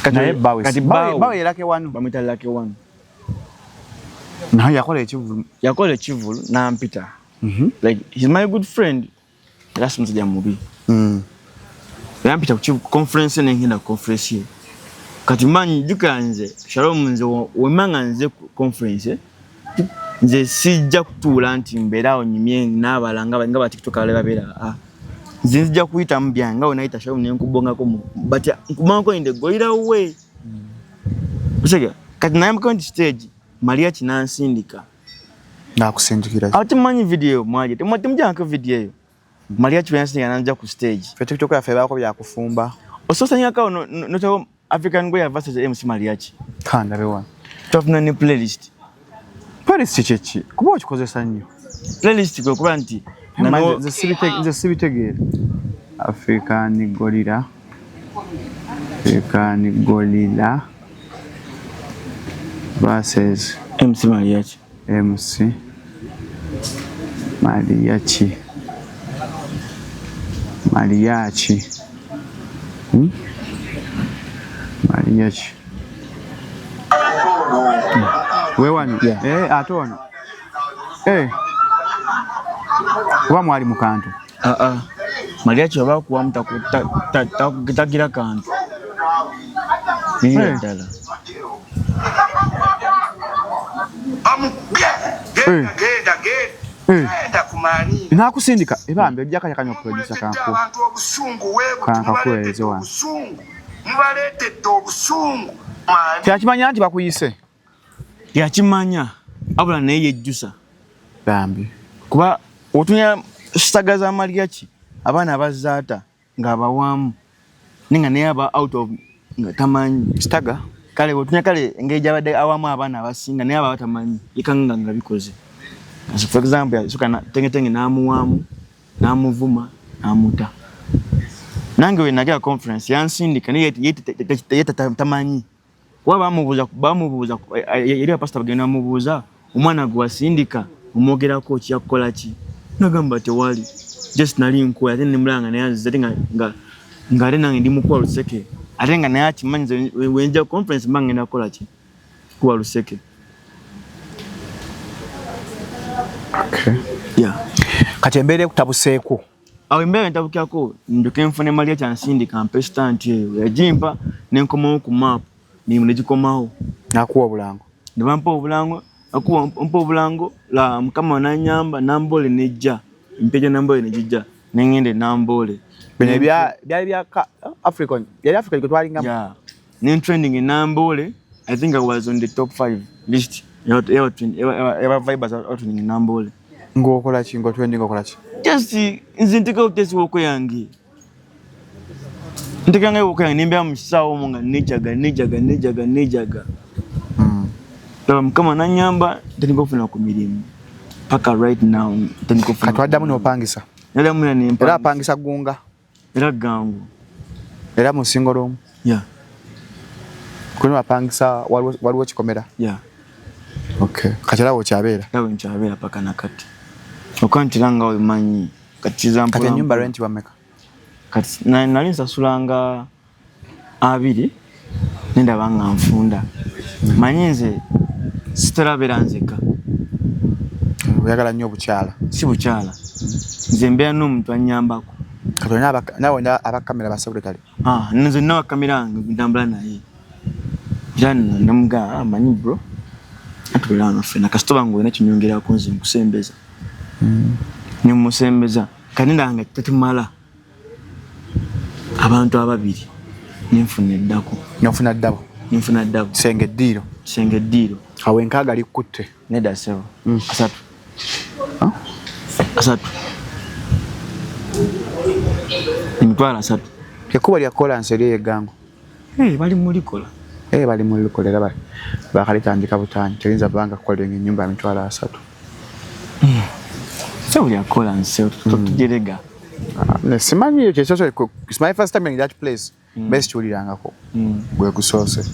Kati bawe Lucky One bamita Lucky One. Na yakola ekivulu na mpita. Like he's my good friend. That's mzija mubi. Yampita ku conference n'engenda conference ye. Kati manyi dukanze Shalom nze wemanga nze conference nze sijja kutuula nti mbeerawo nyimye n'abalanga nga ba TikTok ale babeera nze nzija kuyita mu byanga onaayita Shalom nenkubongako but nkubongako in the goira way. Usega kati naye mkondi stage Mariachi nansindika nakusindikira ati manyi video mwaje temujjanko video eyo Mariachi yansindika nanja ku stage fe TikTok ya feba ko byakufumba ososanya ka no African Goya versus MC Mariachi kanda bewa tofuna ni playlist chichi kuba okikozesa nnyo playlist ko kuba nti the civic African Gorilla versus MC Mariachi Wewani atona wa mwali mukantu Mariachi bakuwa mtakutagira kantu niyo dala Genda kumanina. Nakusindika ebambe ejaka yakanya producer kanku kuwelezewa mubaletedde obusungu yakimanya nti bakuyise yakimanya abula naye yejjusa bambi kuba otunya stagaza Mariachi abaana abazaata ng'abawamu ninga naye aba out of tamanyi staga kale otunya kale engeri abadde awamu abaana abasinga naye aba batamanyi ikanga nga bikoze. So for example suka tenge namuwamu namuvuma namuta nange we nagira conference yansindika naye yeta tamanyi waba bamubuuza yali pastor bagenda mubuuza omwana gwe wasindika omwogera ko kyakola ki nagamba tewali just nali nkuwa ate nimulanga naye ate nga ate nange ndi mukuwa Luseke ate nga naye akimanyize wenja conference mbange nakola ki kuwa Luseke. Okay. Yeah. Kati embeera kutabuseeko. Awo embeera ntabukyako njoke nfune Maria Chansindi kampe stand eyo yajimpa nenkomawo ku map negikomawo nakuwa obulango. Nebampa obulango akuwa mpa obulango la mukama nanyamba Nambole nejja mpejo Nambole nejja nengende Nambole. Bino byali bya African yali Africa gitwalinga. Yeah. Then trending in Nambole, I think I was on the top 5 list. Ever vibers out in Nambole. Ngokola ki ngo trending ngokola ki? Just nzinteka utesi woko yangi. Nteka ngai woko yangi nimbya musawo munga nejaga. Kama nanyamba tenigofuna ku mirimu. Paka right now tenigofuna. Katwaddamu n'opangisa. Era muna nimpa. Era apangisa gunga. Era gangu. Era musingolomu. Yeah. Kuno apangisa waliwo kikomera. Yeah. Okay. Kachalawo kyabeera. Yawe nchabeera paka nakati. Okwantira nga omanyi kati zampo. Kati nyumba rent wameka. Kati nali nsasulanga 2 nenda banga nfunda. Manyinze sitarabera nzeka. Oyagala nnyo obukyala. Si bukyala. Nze mbeera n'omuntu anyambako. Kati nawe abakamera ba secretary. Nze nawe kamera ndambula naye. Jana namuga amanyi bro. Atulana nafena kasitoba ngo ina kinyongera ku nze nkusembeza. Ni musembeza kanenda nga tatimala. Abantu ababiri ninfune ddako. Nofuna ddabo. Ninfuna ddabo. Senge ddiro. Awenkaga likutte. Neda sewa. Asatu. Nimitwala asatu. Ekuba lya kola nseri yegango. Bali mulikola. Bali mulikola era bakalitandika butani. Terinza banga kukola nyumba ya mitwala 3. So lya kola nseri tugerega. Simanyi ekyo it's my first time in that place. Best tulirangako. Gwe kusose.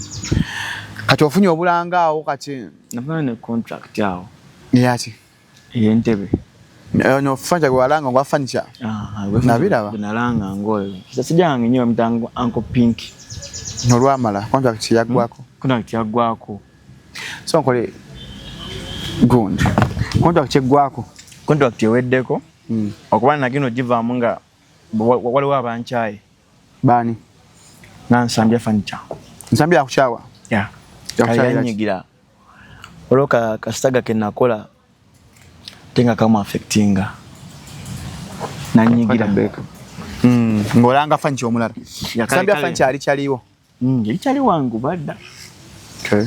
Kati ofunye obulanga awo kati nafuna ne contract yawo. Yati. Entebe. No fanja gwalanga ngwafanisha. Nabiraba. Nalanga ngoyo. Sijanga nyo mtango Uncle Pink. Nolwamala contract yagwako. Contract yagwako. So nkole good. Contract yagwako. Contract yeweddeko. Okuba nakino giva munga waliwo abanchaye. Bani? Nansambya furniture. Nsambya akuchawa. Yeah. Yakunyigira. Oloka kastaga kenakola tenga kama affectinga. Nanyigira beka. Ngolanga furniture omulala. Nsambya furniture ali chaliwo. Yali wangu badda. Okay.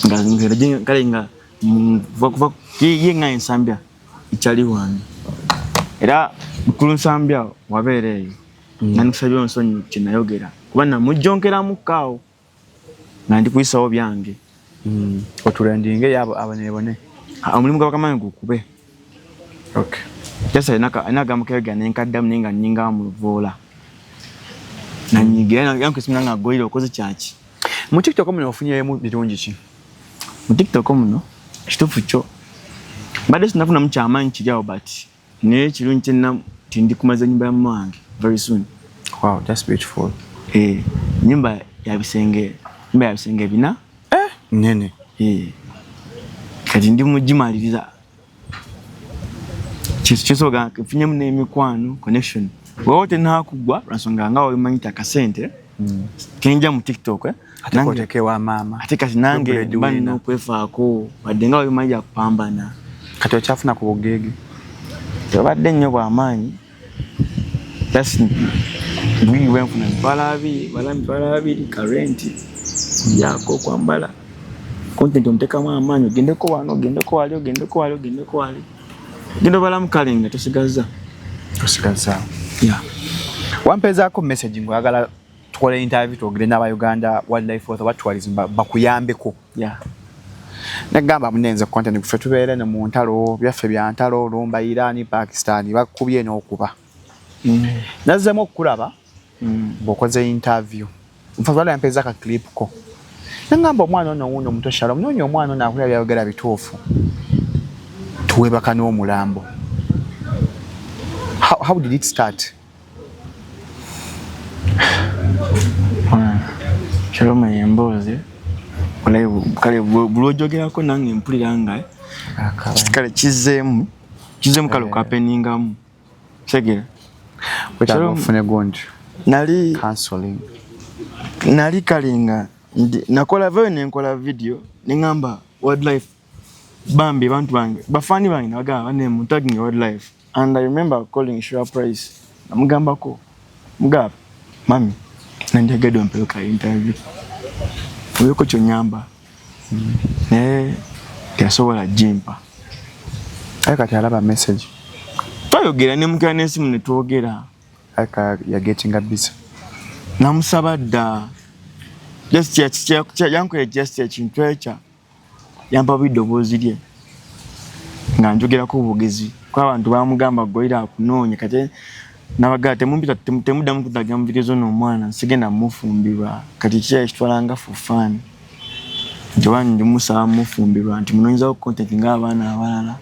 Nga kale nga vakuva yenga ensambya ichali wangu. Era mukulu nsambya wabeereyo. Nanisabye onsonyi kinayogera. Kuba namujonkera mukawo. Nandi kuisawo byange. Otulendinge yabo abanebone. Omulimu gw'abakamanyi gukube. Okay. Jasa inaga mukega nenkaddamu ninga nyinga mu luvola. Nanyigira yanke siminanga goyiro okoze kyaki. Mu TikTok muno ofunyemu birungi ki? Mu TikTok muno kitufu kyo. Bade sinafuna mukyamanyi kiryawo but ne kirungi kyenna tindi kumaza nyumba ya mwange very soon. Wow, that's beautiful. Nyumba ya bisenge bina. Nene. Kati ndi mujimaliriza. Chisoga kifunyemu n'emikwano connection. Wote nakugwa ransonga ngawo imanyita kasente. Kenja mu TikTok Atekoteke wa mama. Ate kati nange bani no kwefaako badde ngawo imanya kupambana. Kati ochafuna ku bugege. Tebadde nnyo bw'amaanyi. That's we went from Balabi current yako kwambala content omteka amaanyi gendeko wano gendeko wali gendo balamu kalinga tosigaza yeah. Wampezaako message ngwagala tukole interview tugire n'aba Uganda Wildlife Tourism bakuyambeko. Yeah. Nagamba munenze content kufe tubeere ne mu ntalo byaffe bya ntalo lumba Iran Pakistan bakubye n'okuba. Nazemo okulaba bokoze interview. Mfazala yampeza ka clip ko. Nangamba omwana ono wuno muto Shalom nonyo omwana ono akulya byogera bituufu. Tuwe bakano omulambo. How did it start? Shalom yemboze kale bulojogerako nange mpulira nga kale kizeemu kale okapeningamu segera Wetagofune gondi nali counseling nali kalinga nakola video ningamba wildlife bambi bantu bange bafani bange nagamba ne tagging wildlife, and I remember calling Sure Price namugambako mugaba mami nanjagala ompeeka interview oyoko kyonyamba teyasobola jimpa kati alaba message twayogera ne mukira n'esimu ne twogera ya getting a busy namusaba dda yankoye just ekintu ekyo yampa bidoboozi lye nga njogerako obugezi kuba abantu bamugamba goyira akunoonya kati nabagaa temuddamu kuddaga video zo n'omwana nsigenda mufumbirwa kati kyekitwalanga for fun nti wani ndimusaba mufumbirwa nti munoonyezaho content ng'abaana abalala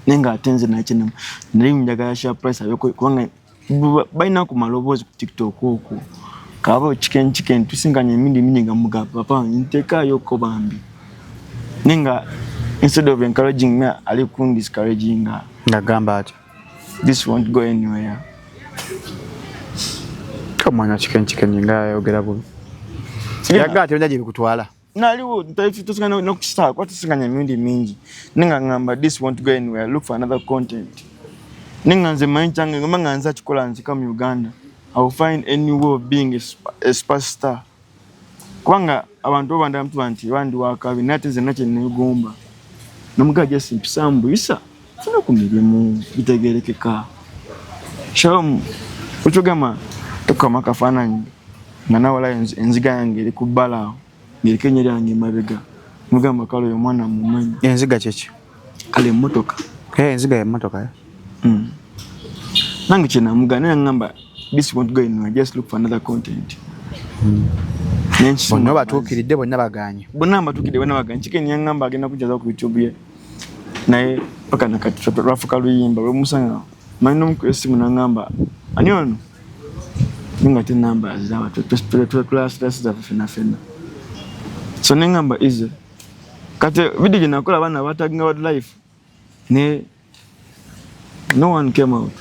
naye ng'ate nze nakyo nali njagala Sure Price kubanga balina ku maloboozi ku TikTok okwo kaba chicken tusinganya emindi mingi nga mugaba papa ntekaayo bambi ninga instead of encouraging me ali kun discouraging ngagamba ati this won't go anywhere. Kamwana chicken nga yogera bubi yagati onyaje bikutwala naliwo tusinganya nokusita kwa tusinganya emindi mingi ninga ngamba this won't go anywhere, look for another content. Ninga nze manchanga ngamba nza chikola nzika mu Uganda, I will find any way of being a superstar. Kwanga abantu banda mtu anti wandi wakabi nate nze nache negomba namugaje simpisambu isa funa kumirimu bitegerekeka shom uchogama tukama kafananyi ngana wala enziga yange iri kubala ngiri kenyeri yange mabega mugamba kalo yo mwana mumanyi enziga chechi kale motoka enziga ya motoka nange chena mugana ngamba this won't go anywhere, just look for another content. Bonna batuukiridde bonna baganye. Bonna batuukiridde bonna baganye. Chicken yangamba agenda kujaza ku YouTube ye. Naye paka nakati twafuka luyimba lwe musanga. Manyi n'omukwesi munangamba. Ani ono? Ninga te namba zaba class za fena. So nengamba ize. Kate video je nakola bana bataginga wildlife. Ne no one came out.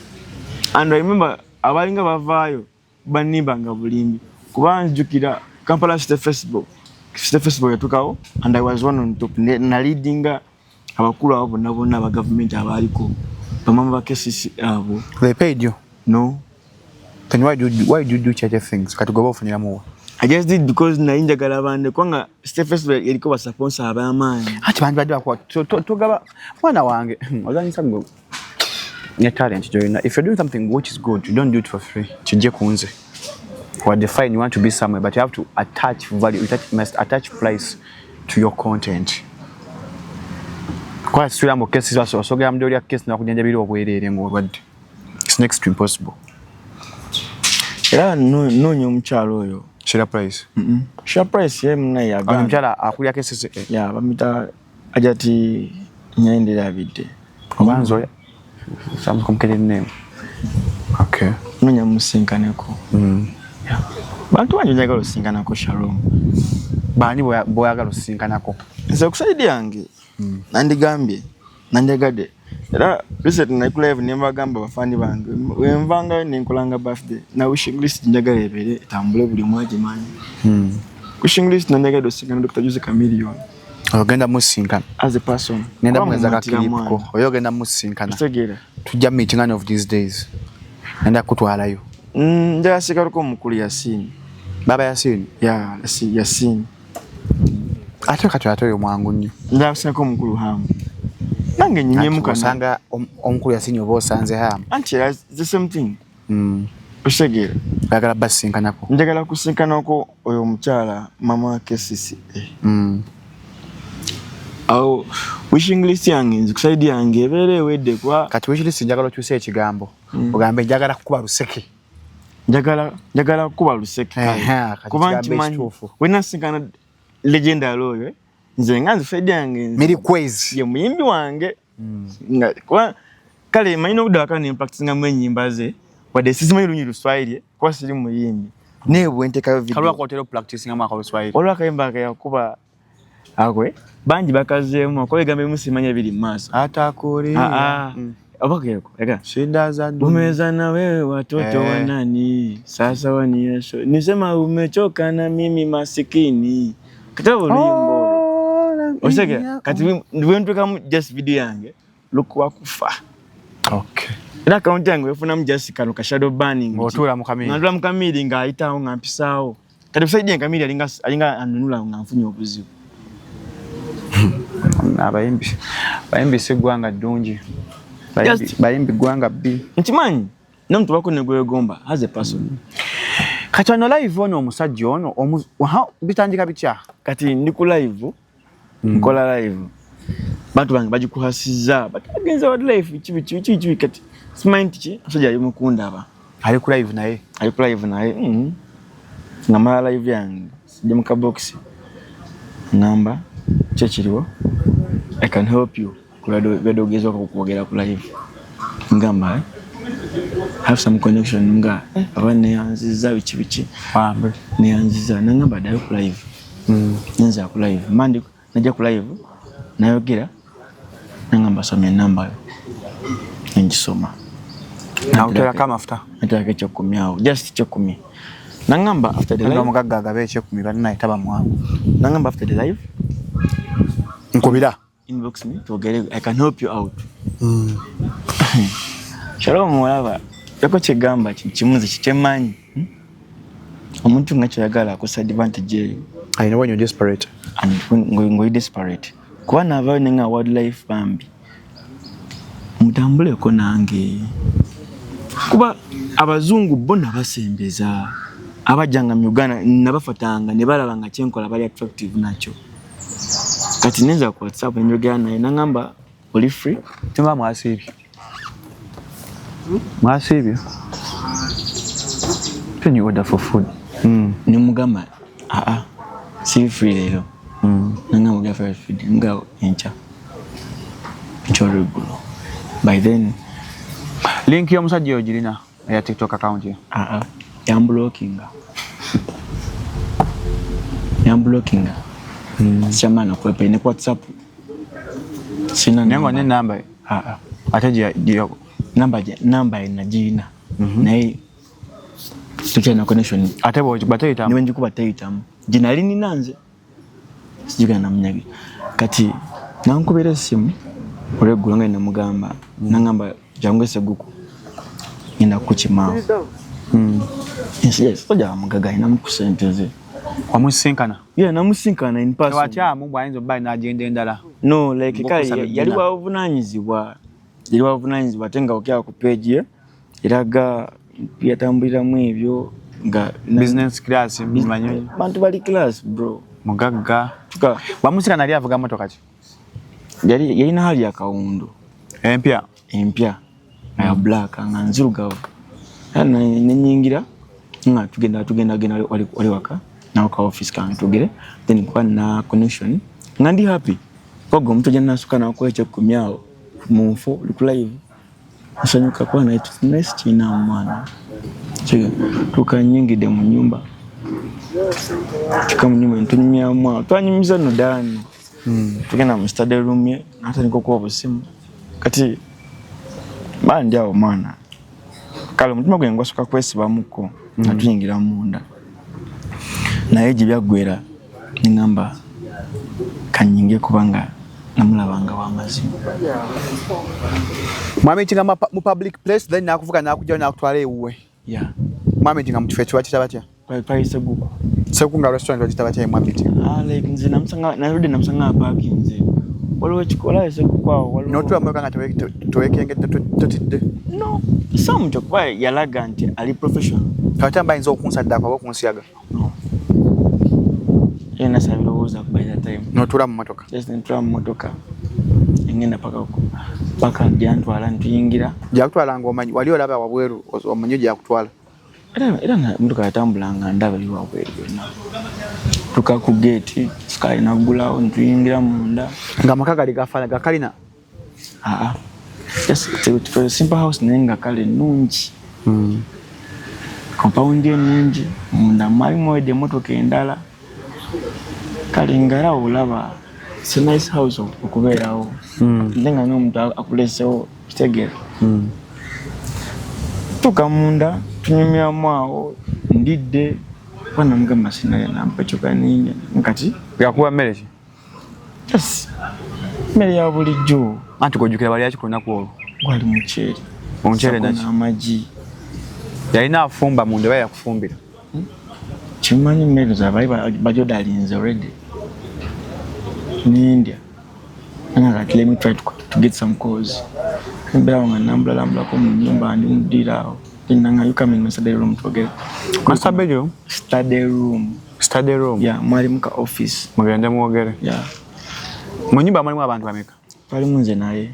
And I remember abalinga bavaayo banibanga bulimbi. Kubanjukira Kampala State Festival yatukawo, and I was one on top. Na leadinga abakulu abo nabona aba government abaliko. Bamama ba KCC abo. They paid you? No. Then why do you do such things? Katugoba ofunira muwa. I just did because na injagala bande kwanga State Festival eliko ba sponsor abamanyi. Ati bantu badde bakwa togaba mwana wange. Ozanyisa ngo your talent, Joyina. If you're doing something which is good, you don't do it for free. Chije kunze. What define you want to be somewhere, but you have to attach value. You must attach price to your content. Kwa sura mo cases waso soga mdoli ya case na kujanjabiri obwerere ng'obwadde. It's next to impossible. Era no nyomchalo oyo. Sure Price. Sure Price ye mna ya ganda. Mchala akulya cases ya bamita ajati nyainde David. Obanzo ya. Some complicated name. Okay. No nyamusinkaneko. Yeah. Bantu banjagala osinkanako Shalom. Bani boyagala osinkanako. Nze kusaidia yange. Nandigambye. Nanjagade. Era recent na live nemba gamba bafani bange. Wemvanga nenkolanga birthday. Na wishing list njagala ebere tambule buli mwaji manyi. Wishing list nanjagala osinkana Dr. Jose Chameleon. Ogenda musinkana as a person. Nenda mwenza kakilipko. Oyogenda musinkana. Tegera. Tujja meeting one of these days. Nenda kutwalayo. Nja sikaruko mukulu Yasin. Baba Yasin? Yeah, Yasin. Ate katwatoyo mwangu nnyo. Nja sikaruko mukulu Hamu. Nange nyinyemu sanga omukulu Yasin obo sanze Hamu. Anti the same thing. Oshegera. Bagala basinkanako. Njagala kusinkanako oyo mukyala mama KCC. Awo wishing list yange nzikusaidia yange ebere wedde kwa kati wishing list njagala kyuse ekigambo. Ogambe njagala kukuba luseke. Njagala kuba luseke. Kuba nkimanyi wena sinkana legendary oyo nze nganze fedi yange Miri Quiz ye muyimbi wange nga kwa kale manyi n'okudda waka ne practicingamu ennyimba ze wadde sisimanyi lunyiri Luswayiri kuba siri muyimbi naye bwe ntekayo video kalwa kotero practicingamu akaluswayiri olwakayimba akayakuba akwe bangi bakazeemu akola egambo ebimu simanya biri mu maaso atakuri abakeko ega shida za dunia umeza na wewe watoto wa nani sasa waniesho nisema umechoka na mimi masikini kitabu limbo osege kati wentu kama just video yange look wakufa okay ila account yange efuna mu just kano ka shadow banning otula mukamili ngandula mukamili nga ayitawo ngampisaawo kati bisaidye nkamili alinga anunula ngamfunya obuzibu bayimbi segwanga ddungi bayimbi gwanga B ntimanyi nomuntu bako negwegomba as a person kati ono live ono omusajja ono bitandika bitya kati ndi ku live nkola live bantu bange bagikuhasiza batagenza wa live chibi kati simanyi ki omusajja ali mukunda aba ali ku live naye ngamala live yange sijja mu kabox namba kyekiriwo I can help you kuladogezo kukwogera ku live ngamba have some connection nga abane yanziza bichi pambe ne yanziza nangamba dayo ku live nza ku live mandi najja ku live nayogera nangamba somya namba njisoma na utera kama after nataka ekyokumyawo just kyokumi nangamba after the live mugagga gabe ekyokumi banna itaba mwangu nangamba after the live nkubira inbox me togere I can help you out Shalom mulaba yako kigamba kimuzi kitemanyi omuntu nga kyagala akusa advantage I know when you're desperate and ngo desperate kwa na vayo ninga wildlife bambi mutambule ko nange kuba abazungu bona basembeza abajanga mu Uganda nabafatanga ne balabanga kyenkola bali attractive nacho kati neza ku WhatsApp njogera naye nangamba oli free tima mwasibyo can you order for food ni mugamba si free lero nangamba ga for food nga encha regular by then link yo musajja yo jirina ya TikTok account yo I'm blocking Chamana kwepe ni WhatsApp sina nengo ne number ataje dio number ina jina na hii tuchana connection atebo batayita niwe njikuba tayita jina lini nanze sijiga namnyagi kati nankubira simu oregula nga namugamba nangamba jangwese guku ina kuchimao yes oja mugaga ina mukusenteze wamusinkana namusinkana in person watya mu bwayinzo bali najende ndala no like kai yali wavunanyizibwa tenga okya ku page iraga yatambulira mu ebyo nga business class mmanyo bantu bali class bro mugaga tuka wamusinkana ali avuga motoka ki yali na hali ya kaundo empya ya black nga nzirugavu ana nenyingira nga tugenda wali waka na ka office kan tugere then kwa na connection ngandi happy kogo mtu jana suka na kwa kumyao mufo live asanyuka kwa na itu nice china mwana chiga tukanyingide mu nyumba tukamnyuma ntunyimya mwa twanyimiza no dani tugenda mu study room ye hata niko kwa busimu kati bandi awo mwana kale mutima gwe ngwasuka kwesiba muko natuyingira munda naye jibyagwera ningamba kanyinge kubanga namulabanga wa mazima mwami tinga mu public place then nakuvuga nakujja nakutwala ewe mwami tinga mu kifecho wakitabatya pai sekunga restaurant wakitabatya mwami tinga like nze namsanga narudi namsanga parking nze waliwo kikola sekukwawo waliwo notwa mweka nga towekenge totidde no some kuba yalaga nti ali professional katamba inzo okunsadda kwa kunsiyaga yena sabiroza by that time notula mu motoka just nitula mu motoka ngenda paka jantwala ntuyingira jakutwala ngomanyi wali olaba wabweru omanyi jakutwala era motoka yatambulanga ndaba liwa wabweru na tuka ku gate sky nagulawo ntuyingira munda nga makaga ligafana gakalina Just a simple house nenga kale nungi. Compound nungi. Munda mwalimu de motoka endala. Kale ngala olaba. It's a nice house okubeerawo. Ndenga n'omuntu akulesewo kitegera. Tukamunda tunyumyamu awo ndidde bwana mugamba sinale nampa kyokka ninnya nkati yakuba mmere ki? Yes. Mmere ya bulijjo. Anti kujjukira bali yaki ku lunaku olwo? Gwali muceere. Omuceere naki? Amagi. Yalina afumba munda bali yakufumbira. Kimanyi mmere zaabali bajodalinze already. In India. And I let me try to get some calls. Nambla ko mu nyumba ndi mudira. Nanga you come in the study room together. Master bedroom? Study room. Study room? Yeah, mwali muka office. Mugende mwogere? Yeah. Mu nyumba mwalimu abantu bameka? Pali munze naye.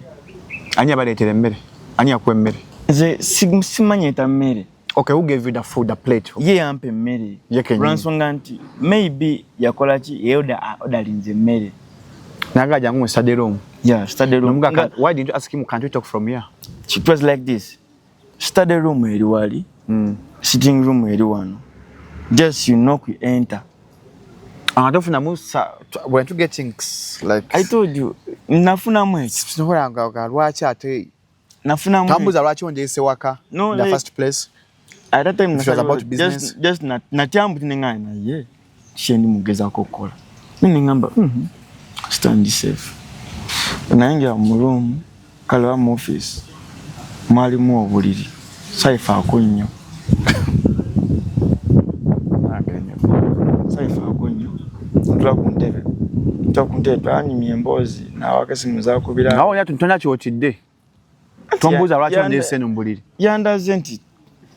Ani abaleetera emmere? Ani akuwa emmere? Nze simanyeta mmere. Okay, who gave you the food, the plate? Ye yampe mmere. Lwansonga nti maybe yakola ki odalinze mmere. Nagaja mu study room? Yeah, study room. Why didn't you ask him, can't we talk from here? It was like this. Study room eri wali. Sitting room eri wano. Just you knock, you enter. Angatofuna musa, weren't you getting like... I told you, nafuna mweki. Sinihora lwaki ate... Nafuna mweki. Tambuza lwaki onjese waka in the first place? At that time, it was about business. Just natyambu tinengana na ye. Shendi mugeza kokola. Mimi ngamba, stand safe. Naingia mu room, kala mu office. Mwalimu obuliri. Saifa akonyo. Saifa akonyo. Ntula ku ntebe. Twani myembozi na wakasimu zako bila. Nawo yatu ntona kyotidde. Tombuza lwaki ondese no mbuliri. Yandazenti.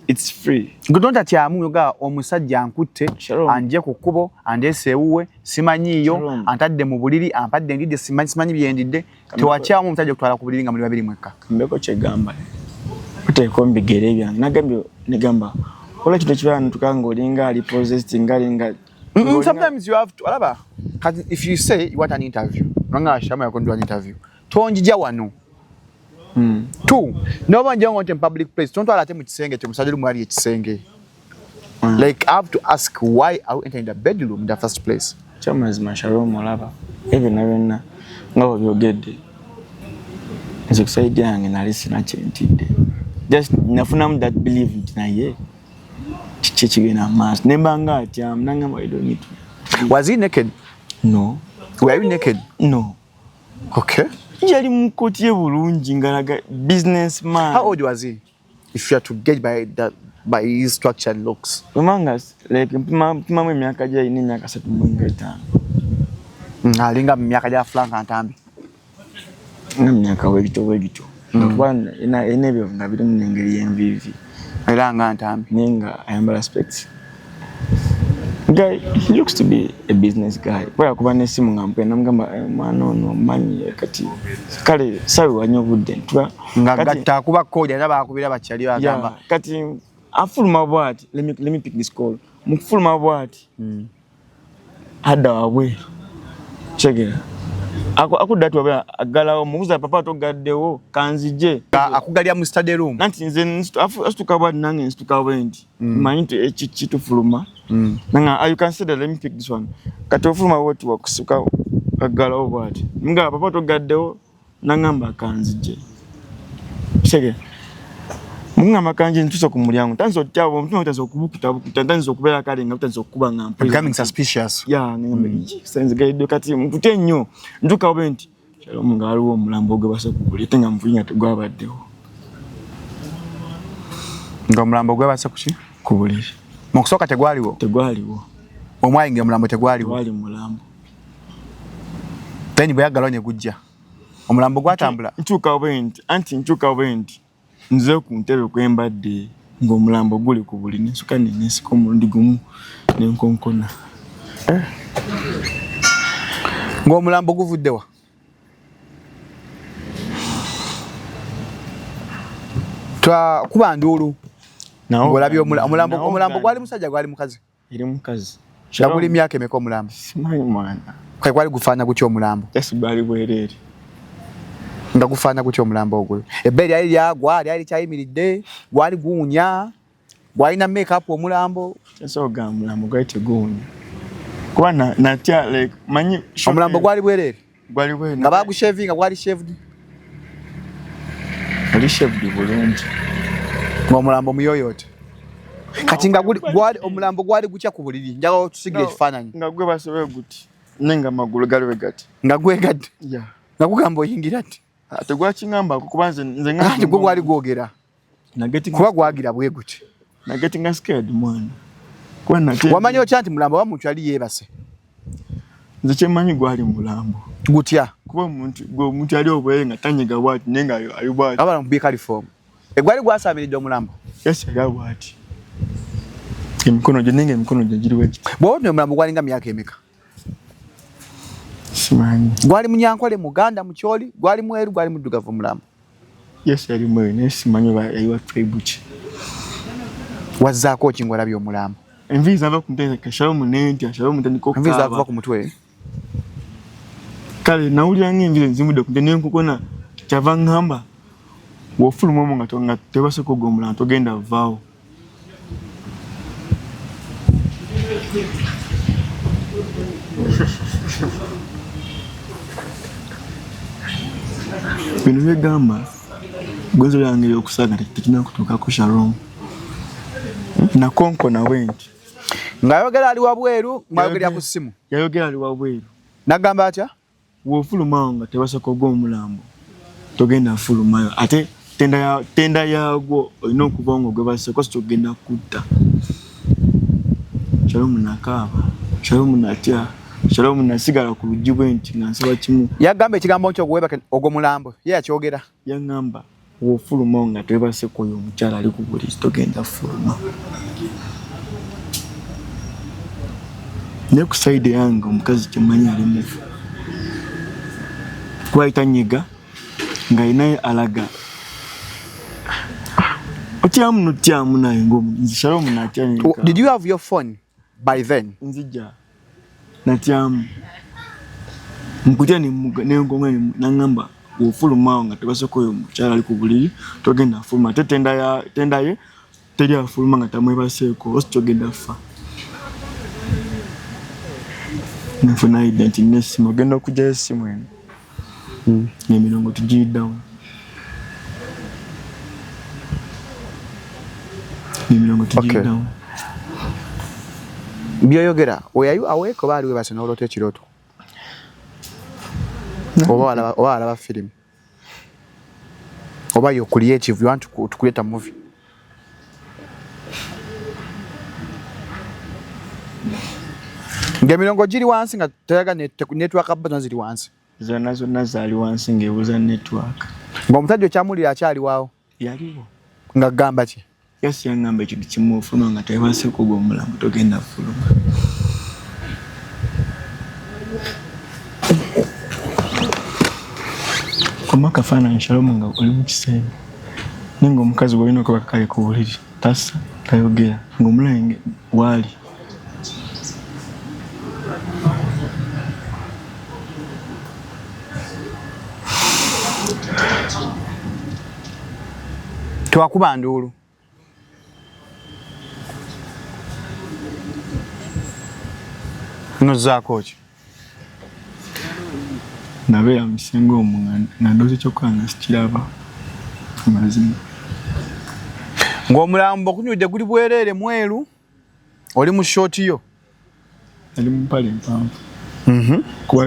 It's free. Gudonda tyamu yoga omusajja ankutte anje ku kkubo andese ewuwe simanyiyo antadde mu buliri ampadde ndidde simanyi byendidde tewakyamu omusajja okutwala ku buliri nga muli babiri mwekka. Mbeko kyegamba. Kuteeko mbigere byange nagambye negamba ola kino kibana tukanga olinga ali possessed ngalinga. Sometimes you have to alaba if you say you want an interview nanga shama yakondwa an interview tonjija wano. Two, no one young in public place. Don't allow them to sing it to Musadu Mari sing. Like, I have to ask why are we entering the bedroom in the first place? Chamas Masharo Molava. Even no, you'll get it. As you say, young and I listen at it. Just Nafunam that believe in a year. Chichi a mass. Nembanga, Jam, Nangam, I don't need to. Was he naked? No. Were you naked? No. Okay. Yali mukotie bulungi ngalaga businessman. How old was he? If you are to gauge by his structure and looks. Mangas like mama myaka ja ine myaka 35. Alinga myaka ja flanka ntambi. Na myaka wegito. One ina byo ngabiri munengeri yenvivi. Era nga ntambi. Ninga ayambala specs. Guy, he looks to be a business guy. Kwa kuba nesimu ngampe namgamba mano no mani kati. Kale sawe wanyobudde ntwa ngagatta kuba koja naba akubira bachali bagamba. Kati afuluma bwati let me pick this call. Mufuluma bwati. Hada wawe. Chegera. Akudatu wabe agalawo mubuza papa to gaddewo kanzije. Akugalya mu study room. Nanti nze astuka nange nstuka wendi. Manyi to echichitu fuluma. Nanga you consider let me pick this one. Katofuma woti wakusuka agalawo bwati. Nga papa to gaddewo nangamba kanzije. Chege. Munga makanje ntuso ku mulyango. Tanzo tyabo mtu utazo kubukuta tanzo kubera kale nga utazo kuba ngampa. Becoming suspicious. Yeah, ngamba iki. Senze gaido kati mtute nnyo. Nduka obenti. Chalo munga aliwo omulambo gwe basa kukulete nga mvunya tegwabaddewo. Nga omulambo gwe basa kuki? Kubulire. Mukusoka tegwaliwo. Tegwaliwo. Omwayinga omulambo tegwaliwo. Wali mulambo. Then bwe yagalonye gujja. Omulambo gwatambula. Ntuka obenti. Nze ku ntebe kwembadde ng'omulambo guli ku buli nsuka n'ensiko omulundi gumu n'enkonkona. Ng'omulambo guvuddewa? Kuba nduulu. Ng'olabye omulambo gwali musajja gwali mukazi? Eri mukazi. Guli myaka emeka omulambo? Simanyi mwana. Kwe gwali gufaana gutya omulambo? Esi gwali bwereere. nga gufaana gutya omulambo ogwo ebbeeri yali lyagwa lyali kyayimiridde gwali guwunya gwalina make-up omulambo Esoga omulambo gwali teguwunya kuba natya like manyi omulambo gwali bwereere nga bagushavinga gwali shaved oli shaved bulungi ng'omulambo muyoyoote kati nga gwali omulambo gwali gutya ku buliri njagala otusigire ekifaananyi nga gwe basoboye guti nenga amagulu gali wegati nga gwegadde yeah. nga kugamba oyingira ati tegwakingambako kuba nze ati gwe gwali gwogera kuba gwagira bwe guti nagetinga scared mwana wamanyi otya nti mulambo oba muntu yali yeebase nze kyemanyi gwali mulambo gutya kuba omuntu yali obwere nga tanyega bwati naye nga ali bwati abala mu bikalifomu egwali gwasaamiridde omulambo yes yali bwati emikono gye nenga emikono gye giriwo ekiti bw'otyo omulambo gwalinga myaka emeka simanyi gwali munyankole muganda mukyoli gwali mweru gwali muddugavu omulambo yes yali mweru naye simanyi yayiwa tribe ki wazzaako ki ng'olabye omulambo enviiri zava ku mutwe kashalomu nentya shalomu ntandika okukaaba enviiri zakuva ku mutwe kale nawulira ng'enviiri nzimudde ku mutwe nenkukona kyava ngamba bw'ofuluma omwo nga tebaseko ogwo omulambo togenda vaawo bino byegamba gwenzo lyange ery'okusaaga tekirina kutuukako Shalom nakonko nawe nti ng'ayogera ali wabweru mwayogerera ku ssimu yayogera ali wabweru nagamba atya bw'ofulumawo nga tebaseko ogw'omulambo togenda fulumayo ate tenda yagwo olina okuba nga ogwebaseko si togenda kutta Shalom nakaaba Shalom natya Shalom nasigala ku luggi bwe nti nga nsaba kimu yagamba ekigambo nkyo ogw'omulambo ye yakyogera yaŋŋamba bw'ofulumawo nga tebaseko oyo omukyala ali ku buliri togenda fuluma naye ku sayidi yange omukazi kyemanyi ali mufu kuba ayita nga alinaye alaga otyamu notyamu naye ng'omulinzi Shalom natya nenka Did you have your phone by then? Nzija natyamu nkutya nenkonga naŋŋamba bw'ofulumawo nga tebaseko oyo omukyala ali ku buliri togenda fuluma ate tenda ye teri afuluma nga tamwebaseeko osi togenda fa nfuna identi n'essimu ogenda okugyayo essimu eno emirongo tugiyiddawo emirongo tugiyiddawo byoyogera oyayu aweeko baali webase n'olota ekirooto oba alaba firimu oba you creative you want to create a movie ng'emirongo giri wansi nga teyaga network button ziri wansi zonna zaali wansi ng'ebuuza network ng'omusajja okyamulira akyaliwaawo yaliwo nga gamba ki yasi yaŋŋamba ekintu kimu ofuluma nga tebaseeko ogw'omulambo togenda fuluma koma kafaananyi Shalom nga oli mu kiseera naye ng'omukazi bw'olina okuba kale ku buliri tassa tayogera ng'omulenge waali tewakuba nduulu nozzaako ki nabeera musenga omwo nga ndoozi kyokkola nga sikiraba amazima ng'omulambo okunyudde guli bwereere mweru oli mu shooti yo ali mu mpale empanvu kuba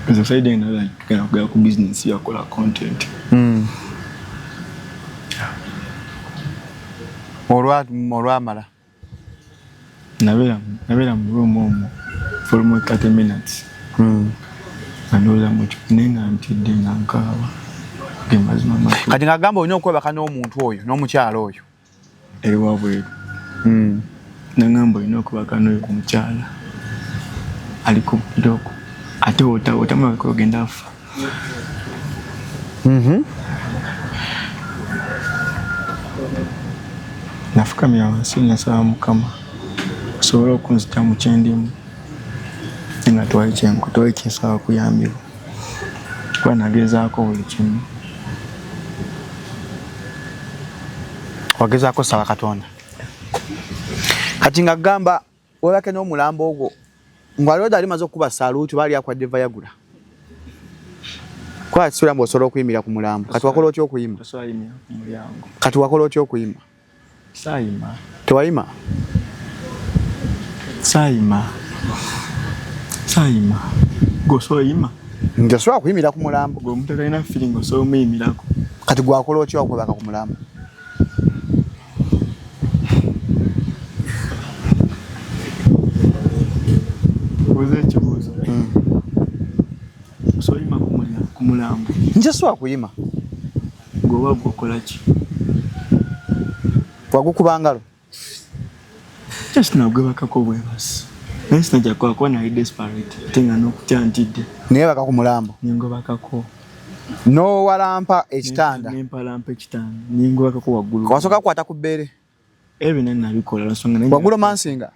ezo sayidi endala tugenda kugera ku bizinesi yakola content olwamala nabeera mu ruumu omwo for more 30 minutes andooza mukyo naye nga ntidde nga nkaaba gemazima amatu kati ng'agamba olina okwebaka n'omuntu oyo n'omukyala oyo eri wabweru nagamba olina okubaka n'oyo omukyala ali ku biroko ate otamulabika ogenda afa nafukamira wansi nasaba Mukama osobola okunzita mu kyendimu nga twali kyenkutwali kyensaba kuyambibwa Kwa nagezaako buli kimu. Wagezaako sawa Katonda. Kati nga gamba webake n'omulambo ogwo ng'aliwo dali maze okuba saluuti bali akwadde vayagula. Kwa sura mbosobola okuyimira ku mulambo. Kati wakola otya okuyima? Tosayimya ku mulyango. Kati wakola otya okuyima? Sayima. Tewayima? Sayima. Gosoyima. Njasobola kuyimira ku mulambo. Gwe omuntu atalina feeling osobola omuyimirako. Kati gwakola otya okwebaka ku mulambo? Obuuza ekibuuzo. Osoyima ku mulambo. Njasobola kuyima. Gwoba gwokola ki? Wagukuba ngalo? Just nagwebakako bwebasi. Naye sinajja kuba nali desperate. Ate nga n'okutya ntidde. Neebaka ku mulambo? Ningobakako. N'owalampa ekitanda? Nempalampa ekitanda. Ningobakako waggulu. Wasooka kukwata ku bbeere? Ebyo nali nabikola nsonga naye. Waggulu mansinga?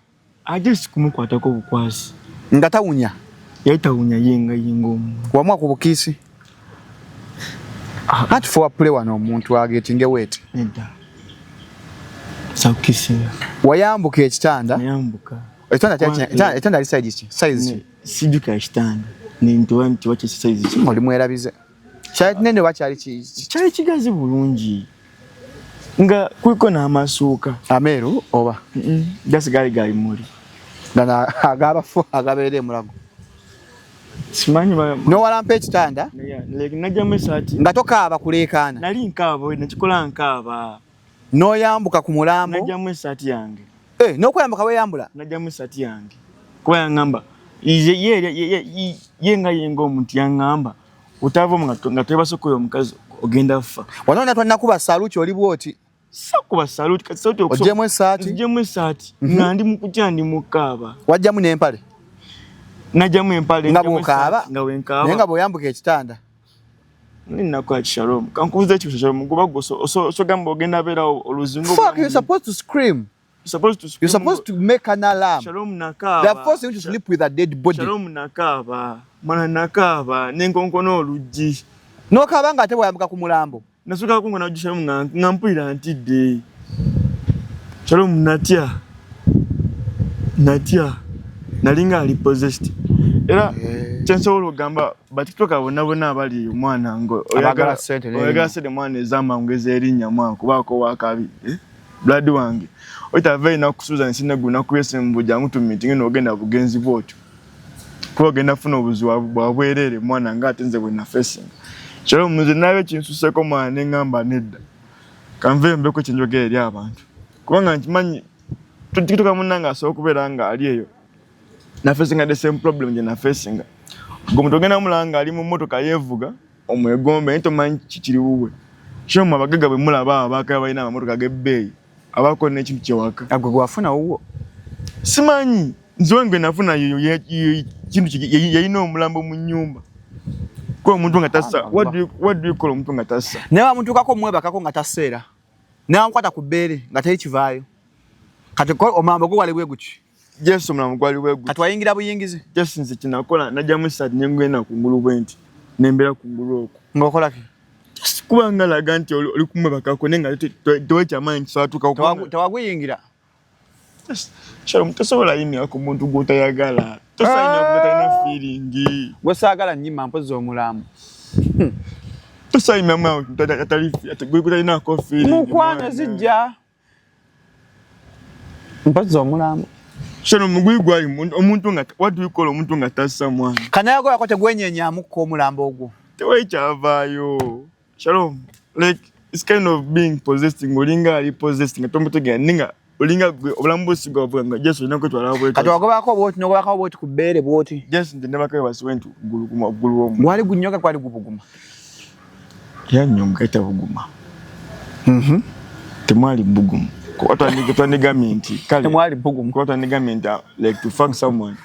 Just kumukwatako bukwasi. Nga tawunya? Yali tawunya yenga omuntu. Wamwa ku bukiisi? Kati fuwa pule wano omuntu agetinge weti. Nedda. Sakukisinga. Wayambuka ekitanda? Nayambuka. Ekitanda ali size ki? Sijjuka ekitanda. Nintuwa nti wakye size ki? Oli mwerabize. Kyali kinene oba kyali ki? Kyali kigazi bulungi. Nga kuliko n'amasuuka. Ameeru oba? Gasi gali muli. Gana agabafu agabeera emulago. Simanyi n'owalampa ekitanda? Najjamu esaati. Nga tokaaba kuleekaana? Nali nkaaba, nakikola nkaaba. N'oyambuka ku mulambo? Najjamu esaati yange. N'okweyambuka weeyambula? Najjamu esaati yange. Kuba yaŋŋamba, ye nga yenga omuntu yaŋŋamba, otaavamu nga twebasokola omukazi ogenda ffa. Wano natwannakuba saluuti oli bw'oti? Sakuba saluuti, kati saluuti okusobola. Oggyemu esaati? Oggyemu esaati. Nga ndi mu kutya ndi mu kkaaba. Wajjamu n'empale? Najjamu empale. Nga bw'okaaba? Nga wenkaaba. Naye nga bw'oyambuka ekitanda? Ninakuwa Shalom. Kankubuza ekyo Shalom. Kuba osogamba ogenda abeera oluzingo. Fuck, you're supposed to scream. You're supposed to make an alarm. Shalom nakaaba. They are forcing you to sleep with a dead body. Shalom nakaaba. Mwana nakaaba. Nenkonkono oluggi. N'okaaba nga ate bw'oyambuka ku mulambo? Nasuka kunga na Shalom nga mpulira ntidde. Shalom natya. Nalinga ali possessed. Era kyensobola ogamba batiktoka bonna abali omwana ngo oyagala sente mwana ez'amangu ez'erinnya mwana kubaako wakabi blood wange otava ina kusuuza nsina guna kuyese mbuja mutu meeting n'ogenda bugenzi bwotyo kuba ogenda funa obuzibu bwa bwerere mwana nga ate nze bwe na facing kyero muze nabe kinsuseko mwana ne ngamba nedda kanve mbeko kyenjogera eri abantu kubanga nkimanyi tiktoka munanga asobola okubeera nga ali eyo na facing the same problem je na facing gomuntu ogenda mulanga ali mu motoka yevuga omwegombe nto manyi kikiri wuwe shoma abagaga bwe mulaba abaka balina amamotoka gebbeeyi abako n'ekintu kyewaka agwe gwafuna wuwo simanyi nzongwe nafuna kintu yayina omulambo mu nyumba ko omuntu nga tassa what do you call omuntu nga tassa naye wamutuukako omwebakako nga tasseera newankwata ku bbeere nga teri kivaayo kati omulambo gwo wali bwe guki Yes, omulambo gwali bwe guki kati wayingira buyingizi just nze kinakola najjamu esaati nengenda kungulu bwenti nembeera kungulu okwo ng'okola ki kubanga laga nti oli kumwebakako naye nga tewekyamaanyi kisaatuka tewaguyingira Shalom tosobola yimira ku muntu gw'otayagala tosalina okutalina feeling gwe saagala nnyima mpozi omulambo tosalina mwa gw'otalinako feeling mukwano zijja mpozi omulambo Shalom mugwi gwali omuntu nga what do you call omuntu nga tassa mwana kanayago yako tegwenyenyamukko omulambo ogwo tewekyavaayo Shalom like it's kind of being possessing olinga ali possessing tomutegera ninga olinga obulamu bwosigwa bwa nga Yesu olina kwetwala bwetyo kati wagobako bwoti n'ogobako bwoti ku bbeere bwoti Yesu nti nebakawe basiwentu gulu womu gwali gunyoga gwali gubuguma yanyonga kaita buguma temwali bugumu Otanigamye nti kale temwali bugumu otanigamye nti like to fuck someone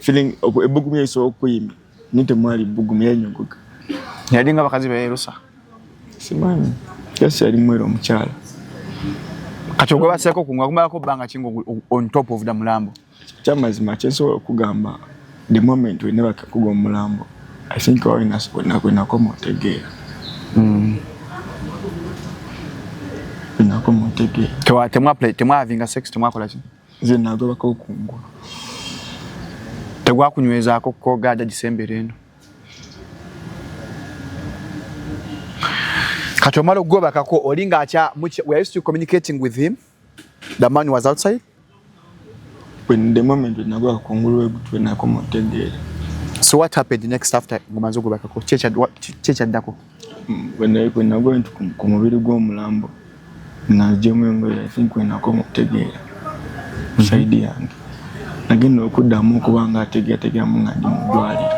feeling ebugumu yeso okuyima ni temwali bugumu yanyogoka yalinga bakazi beerusa simanyi Yesu yali mwero omukyala kati ogwe baseeko kumwakumalako bbanga kingo on top of the mulambo kyamazima kyensobola okugamba the moment we never kakuga omulambo I think all in us when I come out again. When I come out again. Temwa having a sex to Makolachi. Then I go back Kungo. The Wakunweza ko gada December. Katomalo go back ako Olinga acha we are used to communicating with him. The man was outside. When the moment when I go Kungo when I come out again. So what happened next after Ngomanzo go back ako? Checha dako. When I go into Kumubiri go Mulambo. Na jemwe I think when I come out again. Saidi yange. Nagenda okuddamu kubanga ategera munga ndi mudwaliro.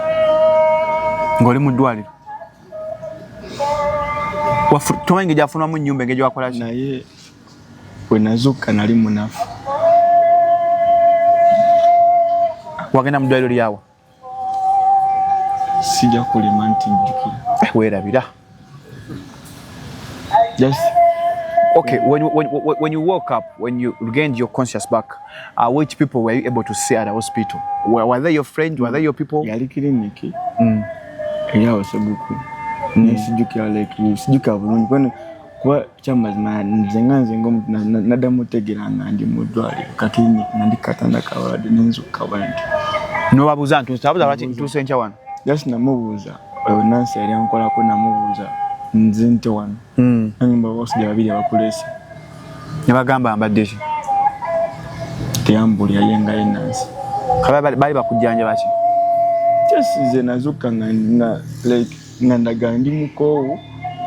Ngoli mudwaliro. Tomanyi gyafuna mu nyumba ngejo wakola naye we nazuka nali munafu. Wagenda mudwaliro lyawa. Sijja kulima nti njukira. Weerabira. Just okay, when you woke up, when you regained your conscious back, which people were you able to see at the hospital? Were they your friends? Were they your people? Yali clinic. Yeah, was a good. Sijukira like sijukira bulungi kwani kwa chamazima nzenganze ngom nadamutegera ngandi mudwali kakini nandikatanda kawadi nenzuka bandi no babuza ntu sabuza lwaki ntusencha wana just namubuza nansi yali ankola ko namubuza nzinte wana anyumba bose babiri abakulesi nebagamba ambaddeshi teyambuli yayenga yenansi kaba bali bakujjanja baki just ze nazuka nga like nandaga ndi mukowo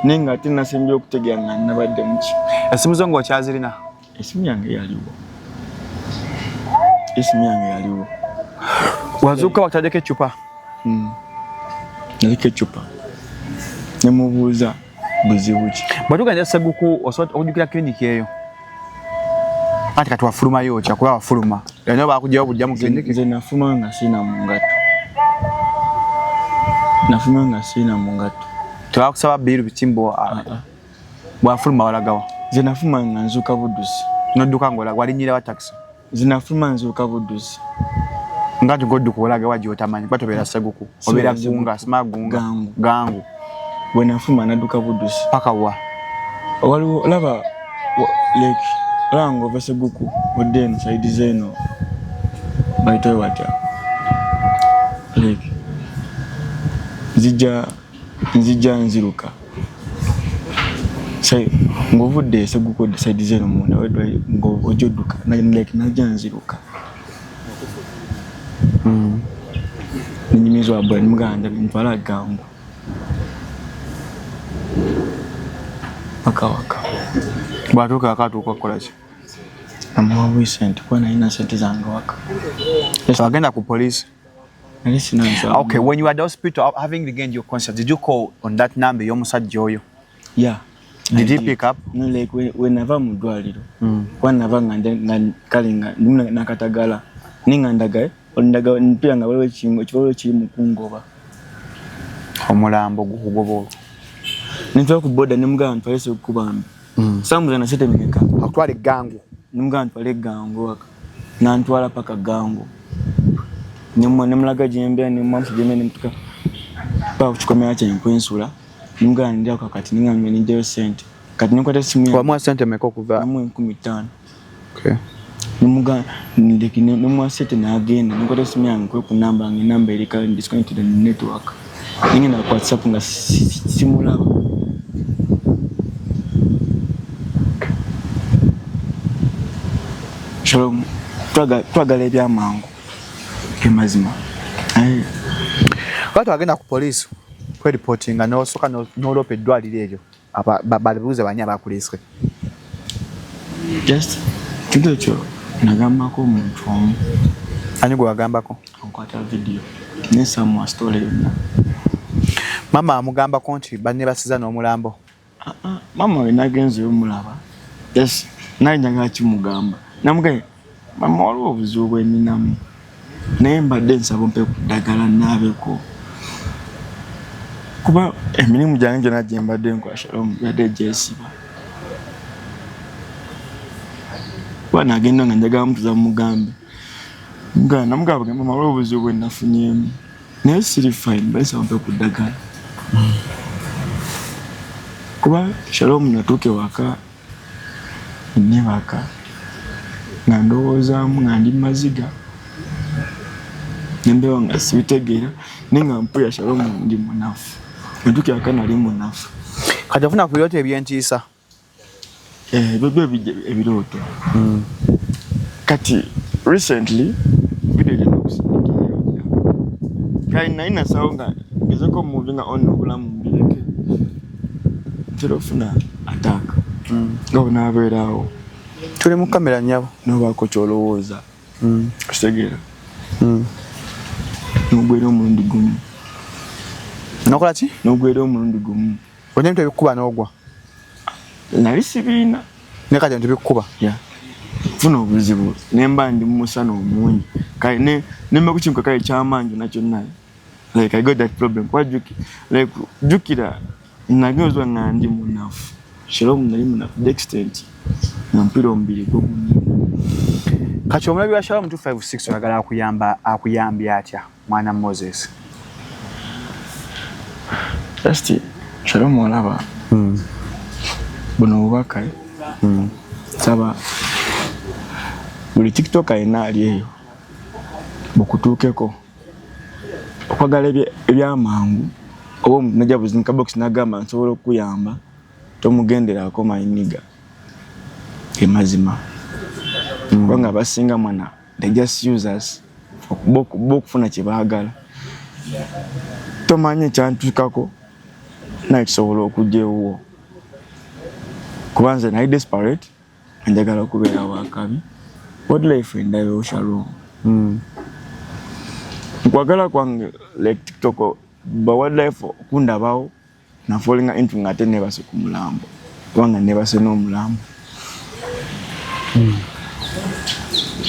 nenga tina senjo okutegera nga nabadde muki esimu zongo okyazirina esimu yange yaliwo wazuka watadeke chupa nalike chupa nemubuuza buzibuki batuganja Seguku okujukira kliniki eyo ati kati wafuluma yo kyakuba wafuluma eno bakujjawo bujja mu kliniki nze nafuma nga sina mungato tebakusaba biru bitimbo bwafuluma walagawa nze nafuma nga nzuuka buddusi nodduka ngola walinyira wa taxi nze nafuma nzuuka buddusi ngati godduka olagawa gyotamanyi batobera Seguku obera gunga gangu bwe nafuma nadduka buddusi paka wa waliwo laba like lango ova Seguku odden side zeno bayitoyo watya like nzija nziruka sai ngovudde Seguku side zeno munda ojodduka like najja nziruka ninyimizwa abula nimuganda ntwala gangu waka bwatuuka akatuuka kukola ki amuwa sente kuba nalina sente zange waka agenda ku police. Okay, when you were at the hospital having regained your conscience, did you call on that number y'omusajja oyo? Yeah. Did he pick up? No, like when nava mu ddwaliro nava nga kalinga nakatagala ninga ndaga mpira nga waliwo ekiwalo kiri mu kungoba omulambo gukugoba nitwa ku boda nimugamba ntwale Sekukubambi samuza na sete mekeka atwale gangu nimugamba ntwale gangu waka nantwala paka gangu nimulaga jembe nimwamsa jembe nimtuka pa kuchikomera kya nkwensula nimugamba ndia kakati ningamye ninjeyo sente kati nikwata simu ya wamwa sente meko kuva mu 15. Okay. Nimuga ndikine nimwa sete na agenda nikwata simu yangu kwe ku number ngi number ilika disconnected the network ningina kwa WhatsApp nga simulaba Shalom twagala ebyamangu kemazima kati agenda ku police kwe reportinga no soka no lope eddwaliro eryo balibuuze banya bakuliiswe just kidokyo nagambako omuntu omu ani gwe wagambako ankwata video nesamu story yonna mama amugambako nti banne basiza n'omulambo mama we nagenzeyo omulaba yes nanjagala kimugamba namugaye mama waliwo obuzibu bweninamu naye mbadde nsaba mpe kuddagala naabeko kuba emirimu gyange gyonna gye mbadde nkola Shalom yadde gyesiba kuba nagenda nga njagala mutuza mugambe namugamba mama waliwo obuzibu bwenafunyemu naye siri fine bayisa bampe ku ddagala kuba Shalom natuuka ewaka nebaka nga ndowoozaamu nga ndi maziga nembeewa nga sibitegeera naye nga mpuya Shalom ndi munafu natuuka ewaka nali munafu kati ofuna ku birooto ebyentiisa ebyo ebirooto kati recently video gye nakusindikira kali naye nasawo nga ngezeko muvi nga ono obulamu mbireke ntera ofuna ataaka nga bonaabeeraawo tuli mu kamera nnyabo nobaako kyolowooza okitegeera nogwera omulundi gumu nokola ki nogwera omulundi gumu onya ebintu ebikkuba n'ogwa nali sibiina ne kati ebintu bikkuba funa obuzibu nemba ndi mumusana omungi kale nemba ku kintu kale ky'amaanyi nakyo naye like I got that problem kwa jukira nagezwa nga ndi munafu Shalom nali munafu the extent nga mpira omubiri gwo kati omulabi wa Shalom 256 oyagala akuyambye atya mwana Moses just Shalom olaba buno bubaka saba buli TikTok ayina ali eyo bukutuukeko okwagala ebyamangu oba omuntu najabuzi nkabox nagamba nsobola okuyamba tomugenderako mayiniga emazima kubanga abasinga mwana they just use us okufuna kyebaagala tomanye ekyantukako naye kisobola okugyewo kubanze naye desperate njagala okubeera wakabi wildlife endayo Shalom nkwagala kwange like TikTok ba wildlife kundabawo na falling into ngate nebase ku mulambo kubanga nebase n'omulambo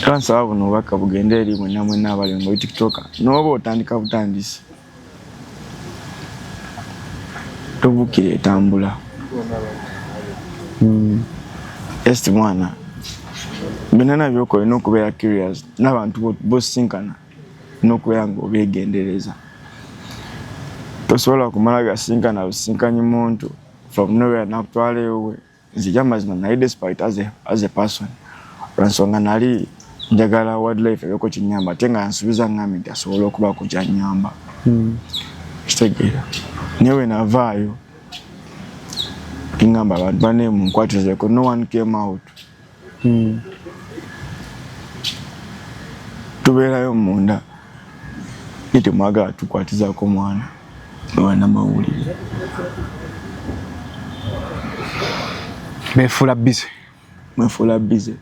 kansa abo no baka bugende eri mwe nabali mu TikTok nobo otandika butandisi tobukire tambula Esti mwana binana byoko ino kubeera curious n'abantu bosinkana n'okubeera ng'obeegendereza tosobola kumala byasinkana businkanyi muntu from nowhere nakutwala ewe nzija mazima naye despite as a person lwansonga nali njagala wildlife ebyoko kinyamba ate nga nsuubiza ngami nti asobola okubaako kyanyamba kitegeera newe navaayo ingamba abantu bane munkwatizeko no one came out tubeerayo munda ite mwagala tukwatizako mwana wana mawulire mefula busy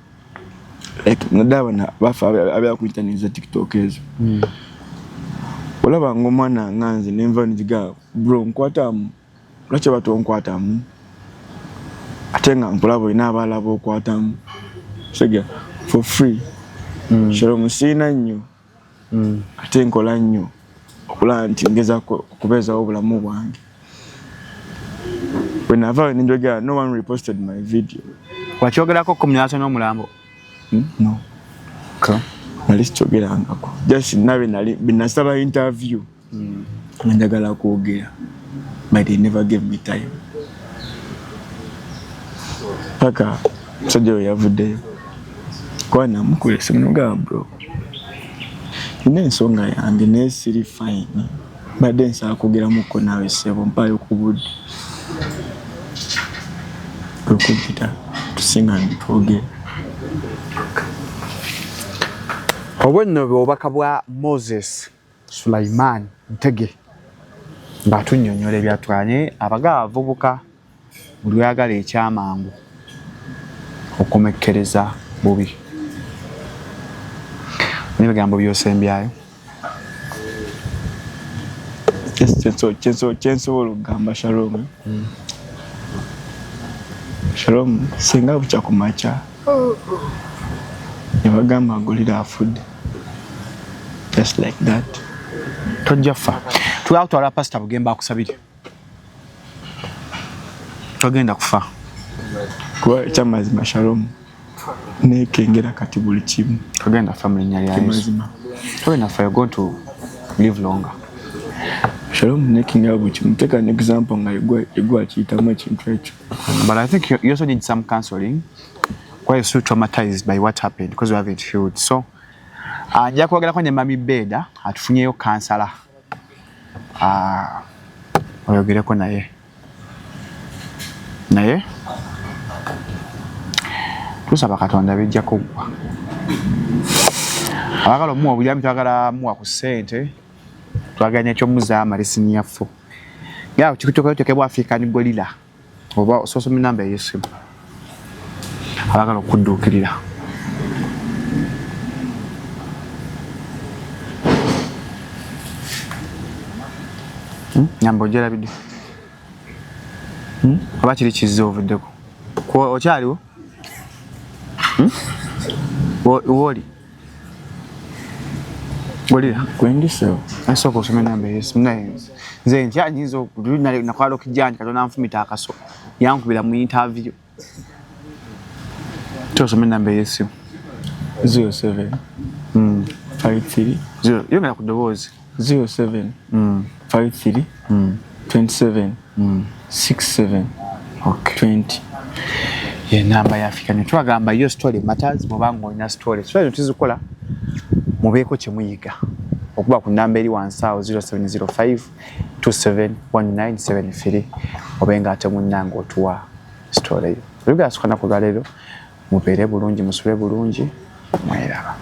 like nadabana bafa abya ku internet za TikTok ezo olaba ngomwana nganze nemva niziga bro nkwatamu lwache batu nkwatamu atenga mpulabo ina abalabo okwatamu sega for free Shalom sina nnyo ate nkola nnyo okulaba nti ngeza kubeza obulamu bwange whenever ninjogera no one reposted my video wakyogerako ku myaso n'omulambo no nali sikyogerangako just nabe nali binasaba interview njagala kwogera but they never gave me time paka musajja we yavuddeyo kwana mukulese munoga bro n'ensonga yange naye siri fine badde nsobola kwogeramuko naawe ssebo mpaayo ku budde okumpita tusinga ntwogere obwenno bw'obubaka bwa Moses Sulaiman Ntege ng'atunnyonnyola ebyatwanye abagaba abavubuka buli oyagala ekyamangu okumekkereza bubi n'ebigambo by'osembyayo kyensobola okugamba Shalom Shalom singa bukya ku makya nebagamba agulira afudde just like that tojja ffa twakutwala pasita bugemba akusabire togenda kufa kuba ekyamazima Shalom nekengera kati buli kimu togenda fa mu linnya lya Yesu togenda fa you're going to live longer Shalom making up with you. Take an example nga igwa chita much interest. But I think you also need some counseling. Why you're so traumatized by what happened because you haven't healed. So, nja kwagala kwenye mami beda atufunyeyo kansala. Oyogereko naye. Naye tusaba Katonda bijja kuggwa. Abagala omuwa buyambi twagala muwa ku ssente twaganya ekyomuzaama lesini yaffe. Nga kikutokebwa African Gorilla oba ososoma namba y'essimu. Abagala okudduukirira. Nyamba ogyerabidde. Oba kiri kizze ovuddeko. Okyaliwo? Woli? Gorilla? Kwendisewo. Asooka osome namba y'essimu naye nze ntya nyinza nakwala okijjanja Katonda anfumita akaso yankubira mu interview. Tosome namba y'essimu. 07 53 yongera ku ddoboozi. 07 53 27 67 20. Ye namba ya African. Twagamba yo story matters mubanga olina story. So tuzikola mubeeko kye muyiga. Okuba ku namba eri wansawo 0705 271973 obenga ate munnanga otuwa story yo. Olugala sukana ku lwaleero mubeere bulungi musule bulungi mweraba.